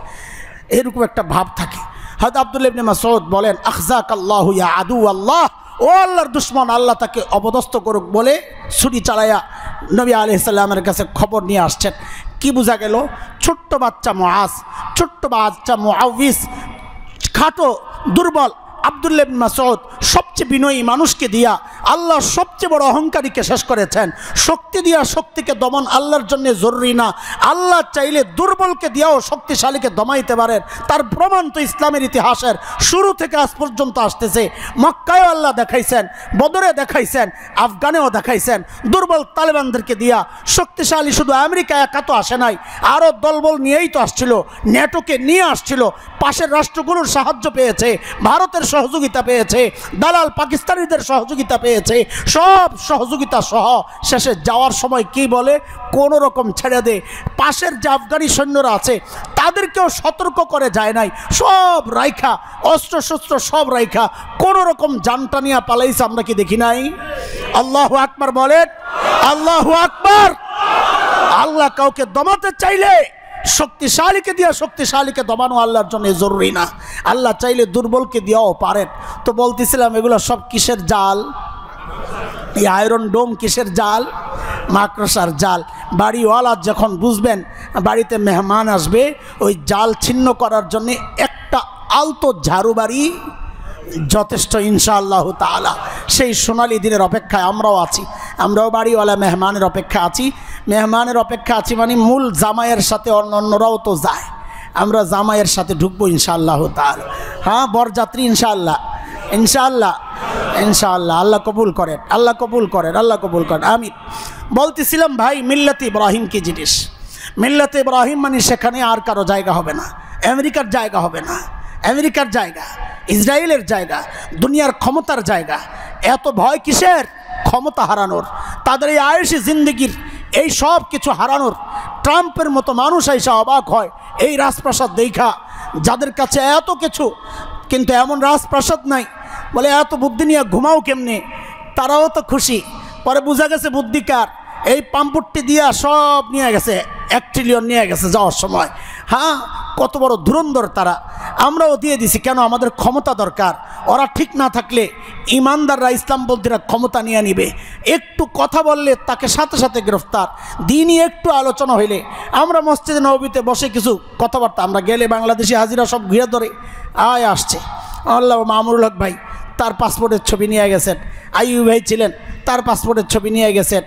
এরকম একটা ভাব থাকে। হযরত আব্দুল্লাহ ইবনে মাসউদ বলেন আখজাকাল্লাহু ইয়া আদু আল্লাহ, ও আল্লাহর দুশমন, আল্লাহ তাকে অপদস্থ করুক বলে ছুরি চালাইয়া নবী আলাইহিস সালামের কাছে খবর নিয়ে আসছেন। কি বোঝা গেল? ছোট্ট বাচ্চা মুআজ, ছোট্ট বাচ্চা মুআউযিজ, খাটো দুর্বল আব্দুল্লাহ ইবনে মাসউদ সবচেয়ে বিনয়ী মানুষকে দিয়া আল্লাহ সবচেয়ে বড় অহংকারীকে শেষ করেছেন। শক্তি দিয়া শক্তিকে দমন আল্লাহর জন্য জরুরি না, আল্লাহ চাইলে দুর্বলকে দিয়াও শক্তিশালীকে দমাইতে পারেন। তার প্রমাণ তো ইসলামের ইতিহাসের শুরু থেকে আজ পর্যন্ত আসতেছে। মক্কায়ও আল্লাহ দেখাইছেন, বদরে দেখাইছেন, আফগানেও দেখাইছেন। দুর্বল তালেবানদেরকে দিয়া শক্তিশালী শুধু আমেরিকা একা তো আসে নাই, আরও দলবল নিয়েই তো আসছিল, ন্যাটোকে নিয়ে আসছিল, পাশের রাষ্ট্রগুলোর সাহায্য পেয়েছে, ভারতের সহযোগিতা পেয়েছে, দালাল পাকিস্তানিদের সহযোগিতা পেয়েছে, সব সহযোগিতা সহ শেষে যাওয়ার সময় কি বলে, কোনো রকম ছেড়ে দে। পাশের যে আফগানি সৈন্যরা আছে তাদেরকেও সতর্ক করে যায় নাই, সব রাইখা অস্ত্রশস্ত্র সব রাইখা কোনো রকম জানটা নিয়ে পালাইছে, আমরা কি দেখি নাই? আল্লাহু আকবার বলেন, আল্লাহু আকবার। আল্লাহ কাউকে দমাতে চাইলে শক্তিশালীকে দিয়া শক্তিশালীকে দমানো আল্লাহর জন্য জরুরি না, আল্লাহ চাইলে দুর্বলকে দিয়াও পারেন। তো বলতেছিলাম এগুলো সব কিসের জাল? এই আয়রন ডোম কিসের জাল? মাকড়সার জাল। বাড়িওয়ালা যখন বুঝবেন বাড়িতে মেহমান আসবে, ওই জাল ছিন্ন করার জন্য একটা আলতো ঝাড়ু বাড়ি যথেষ্ট ইনশাআল্লাহ তাআলা। সেই সোনালী দিনের অপেক্ষায় আমরাও আছি, আমরাও বাড়িওয়ালা মেহমানের অপেক্ষা আছি। মেহমানের অপেক্ষা আছি মানে মূল জামাইয়ের সাথে অন্যরাও তো যায়, আমরা জামাইয়ের সাথে ঢুকবো ইনশাআল্লাহ তাআলা। হ্যাঁ, বরযাত্রী ইনশাআল্লাহ, ইনশাআল্লাহ, ইনশাআল্লাহ। আল্লাহ কবুল করেন, আল্লাহ কবুল করেন, আল্লাহ কবুল করেন, আমিন। বলতেছিলাম ভাই, মিল্লাতে ইব্রাহিম কি জিনিস? মিল্লাতে ইব্রাহিম মানে সেখানে আর কারো জায়গা হবে না, আমেরিকার জায়গা হবে না, আমেরিকার জায়গা, ইসরায়েলের জায়গা, দুনিয়ার ক্ষমতার জায়গা। এত ভয় কিসের? ক্ষমতা হারানোর, তাদের এই আয়েশি জিন্দেগির এই সব কিছু হারানোর। ট্রাম্পের মতো মানুষ এসে অবাক হয় এই রাজপ্রাসাদ দেখা, যাদের কাছে এত কিছু কিন্তু এমন রাজপ্রাসাদ নাই, বলে এত বুদ্ধি নিয়ে ঘুমাও কেমনে? তারাও তো খুশি। পরে বোঝা গেছে বুদ্ধিকার, এই পাম্পুট্টি দিয়া সব নিয়ে গেছে, 1 ট্রিলিয়ন নিয়ে গেছে যাওয়ার সময়। হ্যাঁ, কত বড় ধুরন্ধর তারা। আমরাও দিয়ে দিছি, কেন? আমাদের ক্ষমতা দরকার। ওরা ঠিক না থাকলে ইমানদাররা ইসলামপন্থীরা ক্ষমতা নিয়ে নিবে, একটু কথা বললে তাকে সাথে সাথে গ্রেফতার। দিনই একটু আলোচনা হইলে, আমরা মসজিদে নববীতে বসে কিছু কথাবার্তা, আমরা গেলে বাংলাদেশি হাজিরা সব ঘিরে ধরে আয় আসছে। আল্লাহ মামুনুল হক ভাই তার পাসপোর্টের ছবি নিয়ে গেছেন, আইয়ুব ভাই ছিলেন তার পাসপোর্টের ছবি নিয়ে গেছেন,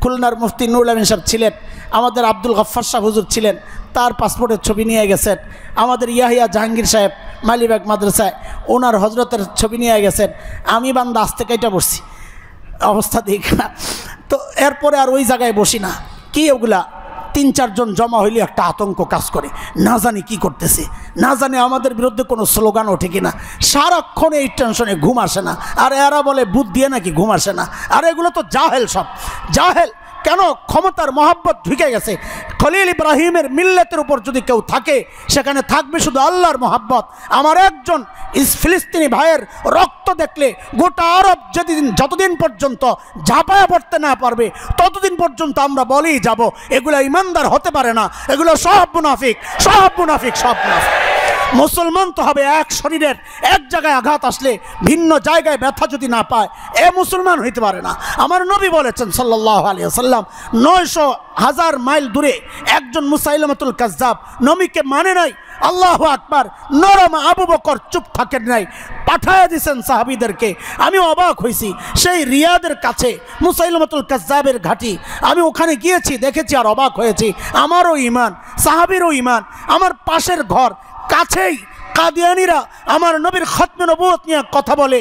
খুলনার মুফতি নুরুল আমিন সাহেব ছিলেন, আমাদের আব্দুল গফফার সাহেব হুজুর ছিলেন, তার পাসপোর্টের ছবি নিয়ে গেছেন, আমাদের ইয়াহিয়া জাহাঙ্গীর সাহেব মালিবাগ মাদ্রাসায় ওনার হজরতের ছবি নিয়ে গেছেন। আমি বান্দা আস্তে কাইটা বসছি, অবস্থা দেখি না। তো এরপরে আর ওই জায়গায় বসি না। কি ওগুলা 3-4 জন জমা হইলে একটা আতঙ্ক কাজ করে, না জানি কি করতেছে, না জানি আমাদের বিরুদ্ধে কোনো স্লোগান ওঠে কিনা। সারাক্ষণ এই টেনশনে ঘুম আসে না। আর এরা বলে বুধ দিয়ে নাকি ঘুম আসে না। আর এগুলো তো জাহেল, সব জাহেল। কেন? ক্ষমতার মহব্বত ঢুকে গেছে। খলিল ইব্রাহিমের মিল্লাতের উপর যদি কেউ থাকে, সেখানে থাকবে শুধু আল্লাহর মহব্বত। আমার একজন ফিলিস্তিনি ভাইয়ের রক্ত দেখলে গোটা আরব যতদিন পর্যন্ত ঝাঁপায়া পড়তে না পারবে, ততদিন পর্যন্ত আমরা বলেই যাব এগুলো ইমানদার হতে পারে না, এগুলো সব মুনাফিক, সব মুনাফিক, সব মুনাফিক। মুসলমান তো হবে এক শরীরের, এক জায়গায় আঘাত আসলে ভিন্ন জায়গায় ব্যথা যদি না পায়, এ মুসলমান হইতে পারে না। আমার নবী বলেছেন সাল্লাল্লাহু আলাইহি ওয়াসাল্লাম, 900,000 মাইল দূরে একজন মুসাইলামাতুল কাজ্জাব নবীকে মানে নাই। আল্লাহু আকবার। নরম আবু বকর চুপ থাকেন নাই, পাঠায়া দিয়েছেন সাহাবীদেরকে। আমি অবাক হয়েছি, সেই রিয়াদের কাছে মুসাইলামাতুল কাজ্জাবের ঘাঁটি, আমি ওখানে গিয়েছি, দেখেছি আর অবাক হয়েছি। আমারও ইমান, সাহাবীরও ইমান। আমার পাশের ঘর, কাছেই কাদিয়ানীরা আমার নবীর খতমে নবুয়ত নিয়ে কথা বলে,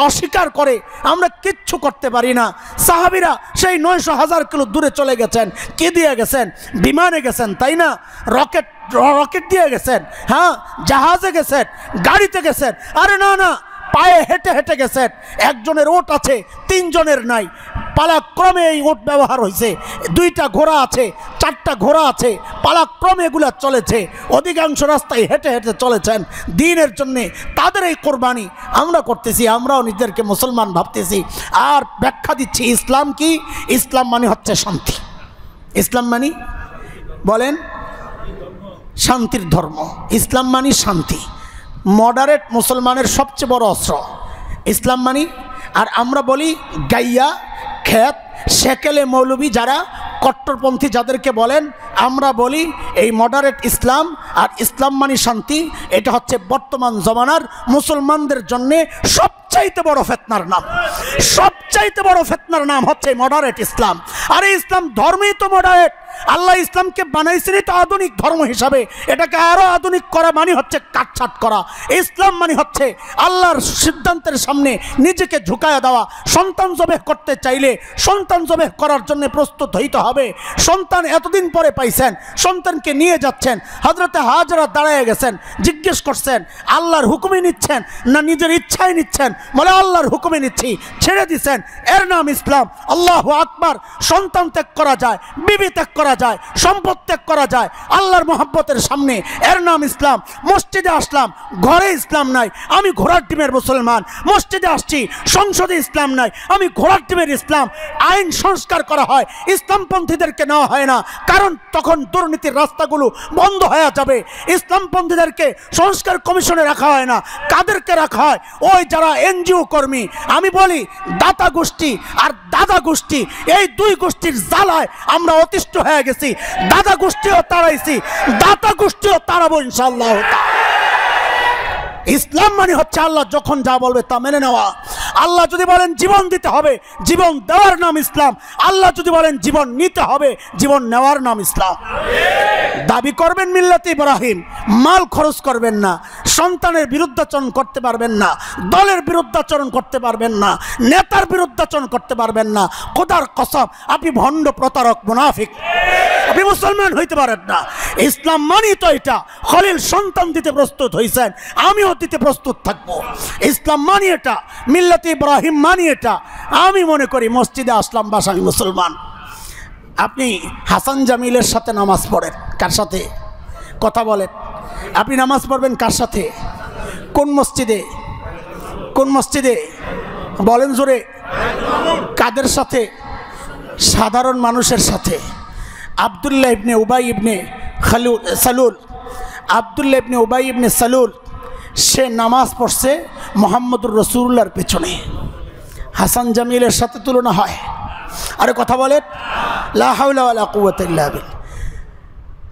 অস্বীকার করে, আমরা কিচ্ছু করতে পারি না। সাহাবীরা সেই 900,000 কিলো দূরে চলে গেছেন। কি দিয়ে গেছেন? বিমানে গেছেন, তাই না? রকেট দিয়ে গেছেন, হ্যাঁ, জাহাজে গেছেন, গাড়িতে গেছেন। আরে না না, পায়ে হেঁটে হেঁটে গেছেন। একজনের ওট আছে, 3 জনের নাই। পালাক্রমে এই ওট ব্যবহার হয়েছে। 2টা ঘোড়া আছে, 4টা ঘোড়া আছে, পালাক্রমে এগুলা চলেছে। অধিকাংশ রাস্তায় হেঁটে হেঁটে চলেছেন দ্বীনের জন্যে। তাদের এই কোরবানি আমরা করতেছি, আমরাও নিজেদেরকে মুসলমান ভাবতেছি। আর ব্যাখ্যা দিচ্ছি ইসলাম কি। ইসলাম মানে হচ্ছে শান্তি। ইসলাম মানে বলেন শান্তির ধর্ম। ইসলাম মানে শান্তি। মডারেট মুসলমানের সবচেয়ে বড় অস্ত্র ইসলাম মানি। আর আমরা বলি গাইয়া খেত সেকেলে মৌলবী, যারা কট্টরপন্থী যাদেরকে বলেন, আমরা বলি এই মডারেট ইসলাম আর ইসলাম মানি শান্তি। এটা হচ্ছে বর্তমান জমানার মুসলমানদের জন্যে সবচাইতে বড় ফিতনার নাম। সবচাইতে বড় ফিতনার নাম হচ্ছে মডারেট ইসলাম। আর এই ইসলাম ধর্মই তো মডারেট। আল্লাহ ইসলামকে বানাইছেনই তো আধুনিক ধর্ম হিসাবে। এটাকে আরও আধুনিক করা মানে হচ্ছে কাটছাট করা। ইসলাম মানে হচ্ছে আল্লাহর সিদ্ধান্তের সামনে নিজেকে ঝুঁকায়া দেওয়া। সন্তান জবেহ করতে চাইলে সন্তান জবেহ করার জন্য প্রস্তুত হইতে হবে। সন্তান এতদিন পরে পাইছেন, সন্তানকে নিয়ে যাচ্ছেন, হযরতে হাজরা দাঁড়ায় গেছেন, জিজ্ঞেস করছেন আল্লাহর হুকুমে নিচ্ছেন না নিজের ইচ্ছায় নিচ্ছেন? বলে আল্লাহর হুকুমে নিচ্ছি। ছেড়ে দিচ্ছেন, এর নাম ইসলাম। আল্লাহু আকবার। সন্তান ত্যাগ করা যায়, বিবি ত্যাগ করা যায়, সম্পদ ত্যাগ করা যায় আল্লাহর মহব্বতের সামনে, এর নাম ইসলাম। মসজিদে আসলাম, ঘরে ইসলাম নাই, আমি ঘোড়ার ডিমের মুসলমান। মসজিদে আসছি, সংসদে ইসলাম নাই, আমি ঘোড়ার ডিমের ইসলাম। আইন সংস্কার করা হয়, ইসলামপন্থীদেরকে নেওয়া হয় না, কারণ তখন দুর্নীতির রাস্তাগুলো বন্ধ হয়ে যাবে। ইসলামপন্থীদেরকে সংস্কার কমিশনে রাখা হয় না। কাদেরকে রাখা হয়? ওই যারা এনজিও কর্মী। আমি বলি দাতা গোষ্ঠী আর দাদা গোষ্ঠী, এই 2 গোষ্ঠীর জ্বালায় আমরা অতিষ্ঠ হয়ে গেছি। দাদা গোষ্ঠীও তাড়াইছি, দাতা গোষ্ঠীও তাড়াবো ইনশাআল্লাহ। ইসলাম মানে হচ্ছে আল্লাহ যখন যা বলবে তা মেনে নেওয়া। আল্লাহ যদি বলেন জীবন দিতে হবে, জীবন দেওয়ার নাম ইসলাম। আল্লাহ যদি বলেন জীবন নিতে হবে, জীবন নেওয়ার নাম ইসলাম। দাবি করবেন মিল্লাতে ইব্রাহিম, মাল খরচ করবেন না, সন্তানের বিরুদ্ধাচরণ করতে পারবেন না, দলের বিরুদ্ধাচরণ করতে পারবেন না, নেতার বিরুদ্ধাচরণ করতে পারবেন না। খোদার কসম আপনি ভণ্ড, প্রতারক, মুনাফিক, আপনি মুসলমান হইতে পারেন না। ইসলাম মানি তো এটা। খলিল সন্তান দিতে প্রস্তুত হয়েছেন, আমিও দিতে প্রস্তুত থাকবো। ইসলাম মানি এটা, মিল্লাতে ইব্রাহিম মানি এটা। আমি মনে করি মসজিদে আসলাম, বাস আমি মুসলমান। আপনি হাসান জামিলের সাথে নামাজ পড়েন, কার সাথে? কথা বলেন। আপনি নামাজ পড়বেন কার সাথে? কোন মসজিদে? কোন মসজিদে বলেন জোরে? কাদের সাথে? সাধারণ মানুষের সাথে। আব্দুল্লাহ ইবনে উবাই ইবনে সালুল, আব্দুল্লাহ ইবনে উবাই ইবনে সালুল, সে নামাজ পড়ছে মুহাম্মদুর রাসূলুল্লাহর পেছনে। হাসান জামিলের সাথে তুলনা হয়? আরে কথা বলেন। লা হাওলা ওয়ালা কুওয়াতা ইল্লা বিল্লাহ।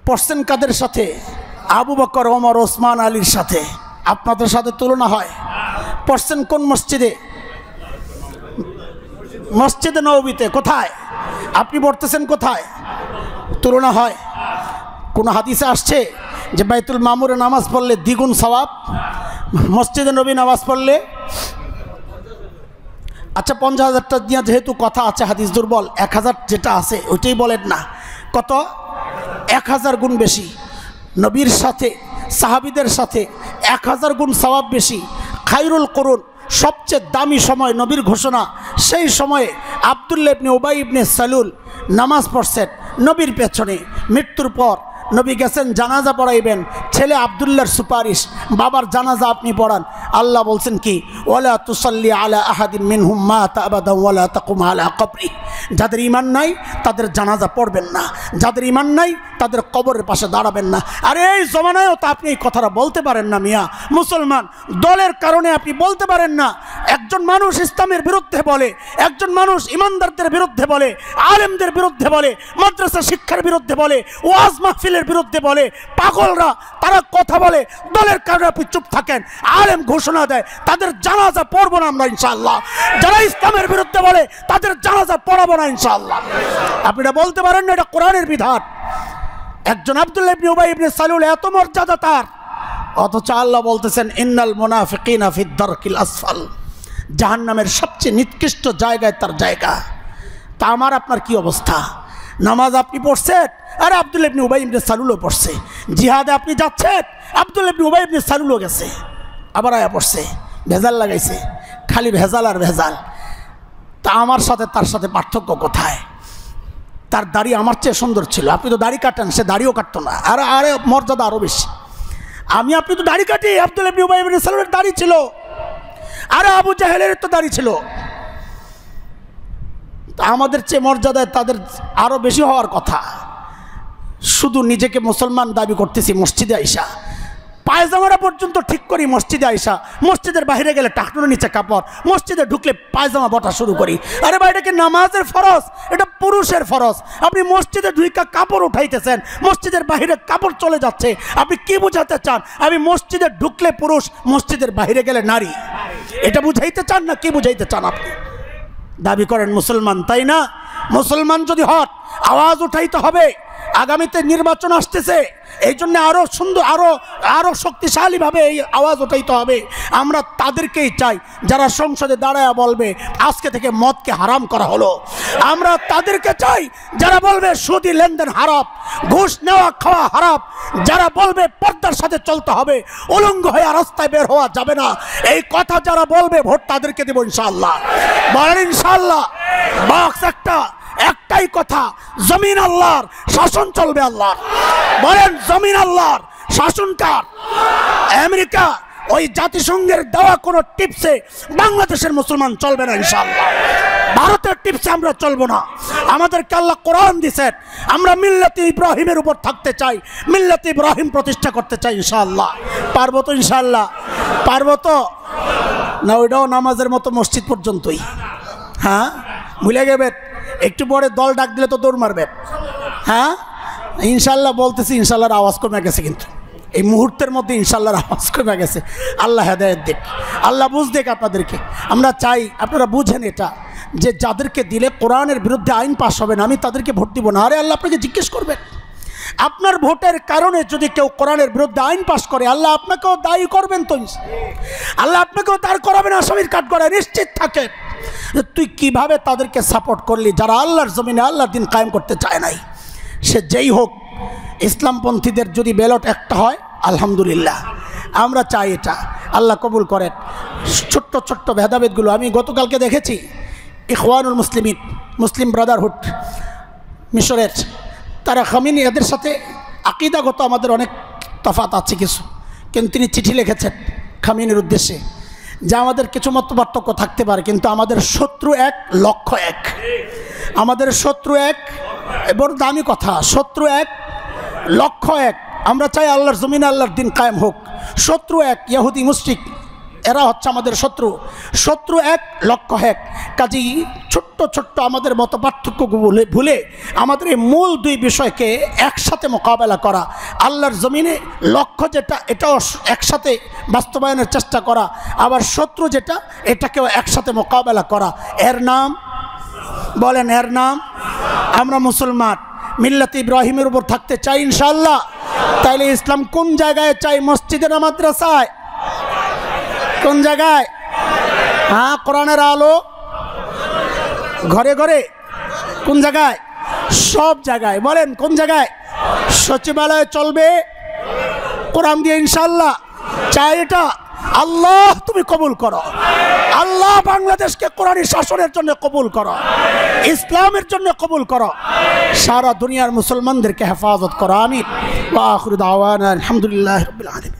পড়ছেন কাদের সাথে? আবু বকর, ওমর, ওসমান, আলীর সাথে। আপনাদের সাথে তুলনা হয়? পড়ছেন কোন মসজিদে? মসজিদে নববীতে। কোথায়? আপনি পড়তেছেন কোথায়? তুলনা হয়? কোন হাদিসে আসছে যে বাইতুল মামুরে নামাজ পড়লে দ্বিগুণ সওয়াব, মসজিদে নবী নামাজ পড়লে আচ্ছা 50,000টা নিয়ে যেহেতু কথা আছে, হাদিস দুর্বল, 1000 যেটা আছে ওইটাই বলেন না, কত 1000 গুণ বেশি, নবীর সাথে সাহাবিদের সাথে 1000 গুণ সওয়াব বেশি। খায়রুল কুরুন, সবচেয়ে দামি সময় নবীর ঘোষণা, সেই সময়ে আব্দুল্লাহ ইবনে উবাই ইবনে সালুল নামাজ পড়ছেন নবীর পেছনে। মৃত্যুর পর নবী গেছেন জানাজা পড়াইবেন, ছেলে আব্দুল্লাহর সুপারিশ, বাবার জানাজা আপনি পড়ান। আল্লাহ বলছেন কি, ওয়ালা তুসাল্লি আলা আহাদিন মিনহুম মাতা আবাদা ওয়ালা তাকুম আলা কবরি, যাদের ঈমান নাই তাদের জানাজা পড়বেন না, যাদের ঈমান নাই তাদের কবরের পাশে দাঁড়াবেন না। আরে এই জমানায়ও তো আপনি এই কথাটা বলতে পারেন না মিয়া, মুসলমান দলের কারণে আপনি বলতে পারেন না। একজন মানুষ ইসলামের বিরুদ্ধে বলে, একজন মানুষ ইমানদারদের বিরুদ্ধে বলে, আলেমদের বিরুদ্ধে বলে, মাদ্রাসা শিক্ষার বিরুদ্ধে বলে, ওয়াজ মাহফিলের বিরুদ্ধে বলে, পাগলরা তারা কথা বলে, দলের কারণে আপনি চুপ থাকেন। আলেম ঘোষণা দেয় তাদের জানাজা পড়বো না আমরা ইনশাআল্লাহ, যারা ইসলামের বিরুদ্ধে বলে তাদের জানাজা পড়াবো না ইনশাআল্লাহ। আপনারা বলতে পারেন না এটা কোরআনের বিধান। একজন আব্দুল্লাহ ইবনে উবাই ইবনে সালুল এত মর্যাদা তার, অথচ আল্লাহ বলতেছেন ইন্নাল মুনাফিকিনা ফিদ দারকিল আসফাল, জাহান্নামের সবচেয়ে নিকৃষ্ট জায়গায় তার জায়গা। তা আমার আপনার কি অবস্থা? নামাজ আপনি পড়ছেন, আরে আব্দুল্লাহ ইবনে উবাই ইবনে সালুলও পড়ছে। জিহাদে আপনি যাচ্ছেন, আব্দুল্লাহ ইবনে উবাই ইবনে সালুলও গেছে, আবার আয়া পড়ছে, ভেজাল লাগাইছে, খালি ভেজাল আর ভেজাল। তা আমার সাথে তার সাথে পার্থক্য কোথায়? তার দাড়ি আমার চেয়ে সুন্দর ছিল, আপনি তো দাড়ি কাটেন, সে দাড়িও কাটতো না, আরে মর্যাদা আরও বেশি। আপনি তো দাড়ি কাটি, আব্দুল্লাহ ইবনে উবাই ইবনে সালুলের দাড়ি ছিল, আরে আবু জাহেলের তো দাড়ি ছিল। আমাদের চেয়ে মর্যাদায় তাদের আরও বেশি হওয়ার কথা। শুধু নিজেকে মুসলমান দাবি করতেছি, মসজিদে আইসা পায়জামারা পর্যন্ত ঠিক করি মসজিদে আইসা, মসজিদের বাইরে গেলে টাকনুর নিচে কাপড়, মসজিদে ঢুকলে পায়জামা বটা শুরু করি। আরে ভাই এটা কি নামাজের ফরজ? এটা পুরুষের ফরজ। আপনি মসজিদে ঢুইকা কাপড় উঠাইতেছেন, মসজিদের বাইরে কাপড় চলে যাচ্ছে, আপনি কি বুঝাতে চান? আমি মসজিদে ঢুকলে পুরুষ, মসজিদের বাইরে গেলে নারী, এটা বুঝাইতে চান না কি বুঝাইতে চান? আপনি দাবি করেন মুসলমান, তাই না? মুসলমান যদি হন আওয়াজ উঠাইতে হবে। আগামীতে নির্বাচন আসতেছে, এই জন্য আরও সুন্দর আরও শক্তিশালীভাবে এই আওয়াজ উঠাইতে হবে। আমরা তাদেরকেই চাই যারা সংসদে দাঁড়ায় বলবে আজকে থেকে মদকে হারাম করা হলো। আমরা তাদেরকে চাই যারা বলবে সুদি লেনদেন হারাম, ঘুষ নেওয়া খাওয়া হারাম, যারা বলবে পর্দার সাথে চলতে হবে, উলঙ্গ হয়ে রাস্তায় বের হওয়া যাবে না। এই কথা যারা বলবে ভোট তাদেরকে দেব ইনশাআল্লাহ। বলেন ইনশাআল্লাহ। বক্স একটাই কথা, জমিন আল্লাহর, শাসন চলবে আল্লাহর। বলেন জমিন আল্লাহর, শাসন কার? আমেরিকা ওই জাতিসংঘের দেওয়া কোনো টিপসে বাংলাদেশের মুসলমান চলবে না ইনশাআল্লাহ। ভারতের টিপসে আমরা চলবো না। আমাদেরকে আল্লাহ কোরআন দিয়েছেন, আমরা মিল্লাতে ইব্রাহিমের উপর থাকতে চাই, মিল্লাতে ইব্রাহিম প্রতিষ্ঠা করতে চাই ইনশাআল্লাহ। পারবো তো ইনশাআল্লাহ? পারবো তো না? ওইটাও নামাজের মতো মসজিদ পর্যন্তই। হ্যাঁ ভুলে গেবেন, একটু পরে দল ডাক দিলে তো দৌড় মারবেন। হ্যাঁ ইনশাল্লাহ বলতেছি, ইনশাল্লাহর আওয়াজ কমে গেছে, কিন্তু এই মুহূর্তের মধ্যে ইনশাল্লাহর আওয়াজ কমে গেছে। আল্লাহ হেদায়েত দেখ, আল্লাহ বুঝ দেখ আপনাদেরকে। আমরা চাই আপনারা বুঝেন এটা, যে যাদেরকে দিলে কোরআনের বিরুদ্ধে আইন পাস হবে না, আমি তাদেরকে ভোট দিব না। আরে আল্লাহ আপনাকে জিজ্ঞেস করবেন, আপনার ভোটের কারণে যদি কেউ কোরআনের বিরুদ্ধে আইন পাস করে, আল্লাহ আপনাকেও দায়ী করবেন তো। আল্লাহ আপনাকেও দাঁড় করাবেন আসামির কাঠ করে, নিশ্চিত থাকে। তুই কিভাবে তাদেরকে সাপোর্ট করলি যারা আল্লাহর জমিনে আল্লাহর দিন কায়েম করতে চায় নাই? সে যেই হোক, ইসলামপন্থীদের যদি ব্যালট একটা হয় আলহামদুলিল্লাহ, আমরা চাই এটা, আল্লাহ কবুল করেন। ছোট্ট ছোট্ট ভেদাভেদগুলো আমি গতকালকে দেখেছি। ইখওয়ানুল মুসলিমিন, মুসলিম ব্রাদারহুড মিশরের, তারা খামিনি, এদের সাথে আকিদাগত আমাদের অনেক তফাত আছে কিছু, কিন্তু তিনি চিঠি লিখেছেন খামিনির উদ্দেশ্যে যে আমাদের কিছু মত পার্থক্য থাকতে পারে, কিন্তু আমাদের শত্রু এক, লক্ষ্য এক। আমাদের শত্রু এক, বড় দামি কথা, শত্রু এক, লক্ষ্য এক। আমরা চাই আল্লাহর জমিনে আল্লাহর দিন কায়েম হোক। শত্রু এক, ইহুদি মুশরিক, এরা হচ্ছে আমাদের শত্রু। শত্রু এক, লক্ষ্য এক। কাজেই ছোট্ট ছোট্ট আমাদের মত পার্থক্য ভুলে আমাদের এই মূল দুই বিষয়কে একসাথে মোকাবেলা করা, আল্লাহর জমিনে লক্ষ্য যেটা এটাও একসাথে বাস্তবায়নের চেষ্টা করা, আবার শত্রু যেটা এটাকেও একসাথে মোকাবেলা করা, এর নাম বলেন, এর নাম আমরা মুসলমান। মিল্লাতে ইব্রাহিমের উপর থাকতে চাই ইনশাআল্লাহ। তাইলে ইসলাম কোন জায়গায় চাই? মসজিদে না মাদ্রাসায়? কোন জায়গায়? হ্যাঁ কোরআনের আলো ঘরে ঘরে, কোন জায়গায়? সব জায়গায়। বলেন কোন জায়গায়? সচিবালয়ে চলবে কোরআন দিয়ে ইনশাআল্লাহ। চাই এটা? আল্লাহ তুমি কবুল করো। আল্লাহ বাংলাদেশকে কোরআনী শাসনের জন্য কবুল করো, ইসলামের জন্য কবুল করো, সারা দুনিয়ার মুসলমানদেরকে হেফাজত করো। আমিন। ওয়া আখিরু দাওয়ানা আলহামদুলিল্লাহি রাব্বিল আলামিন।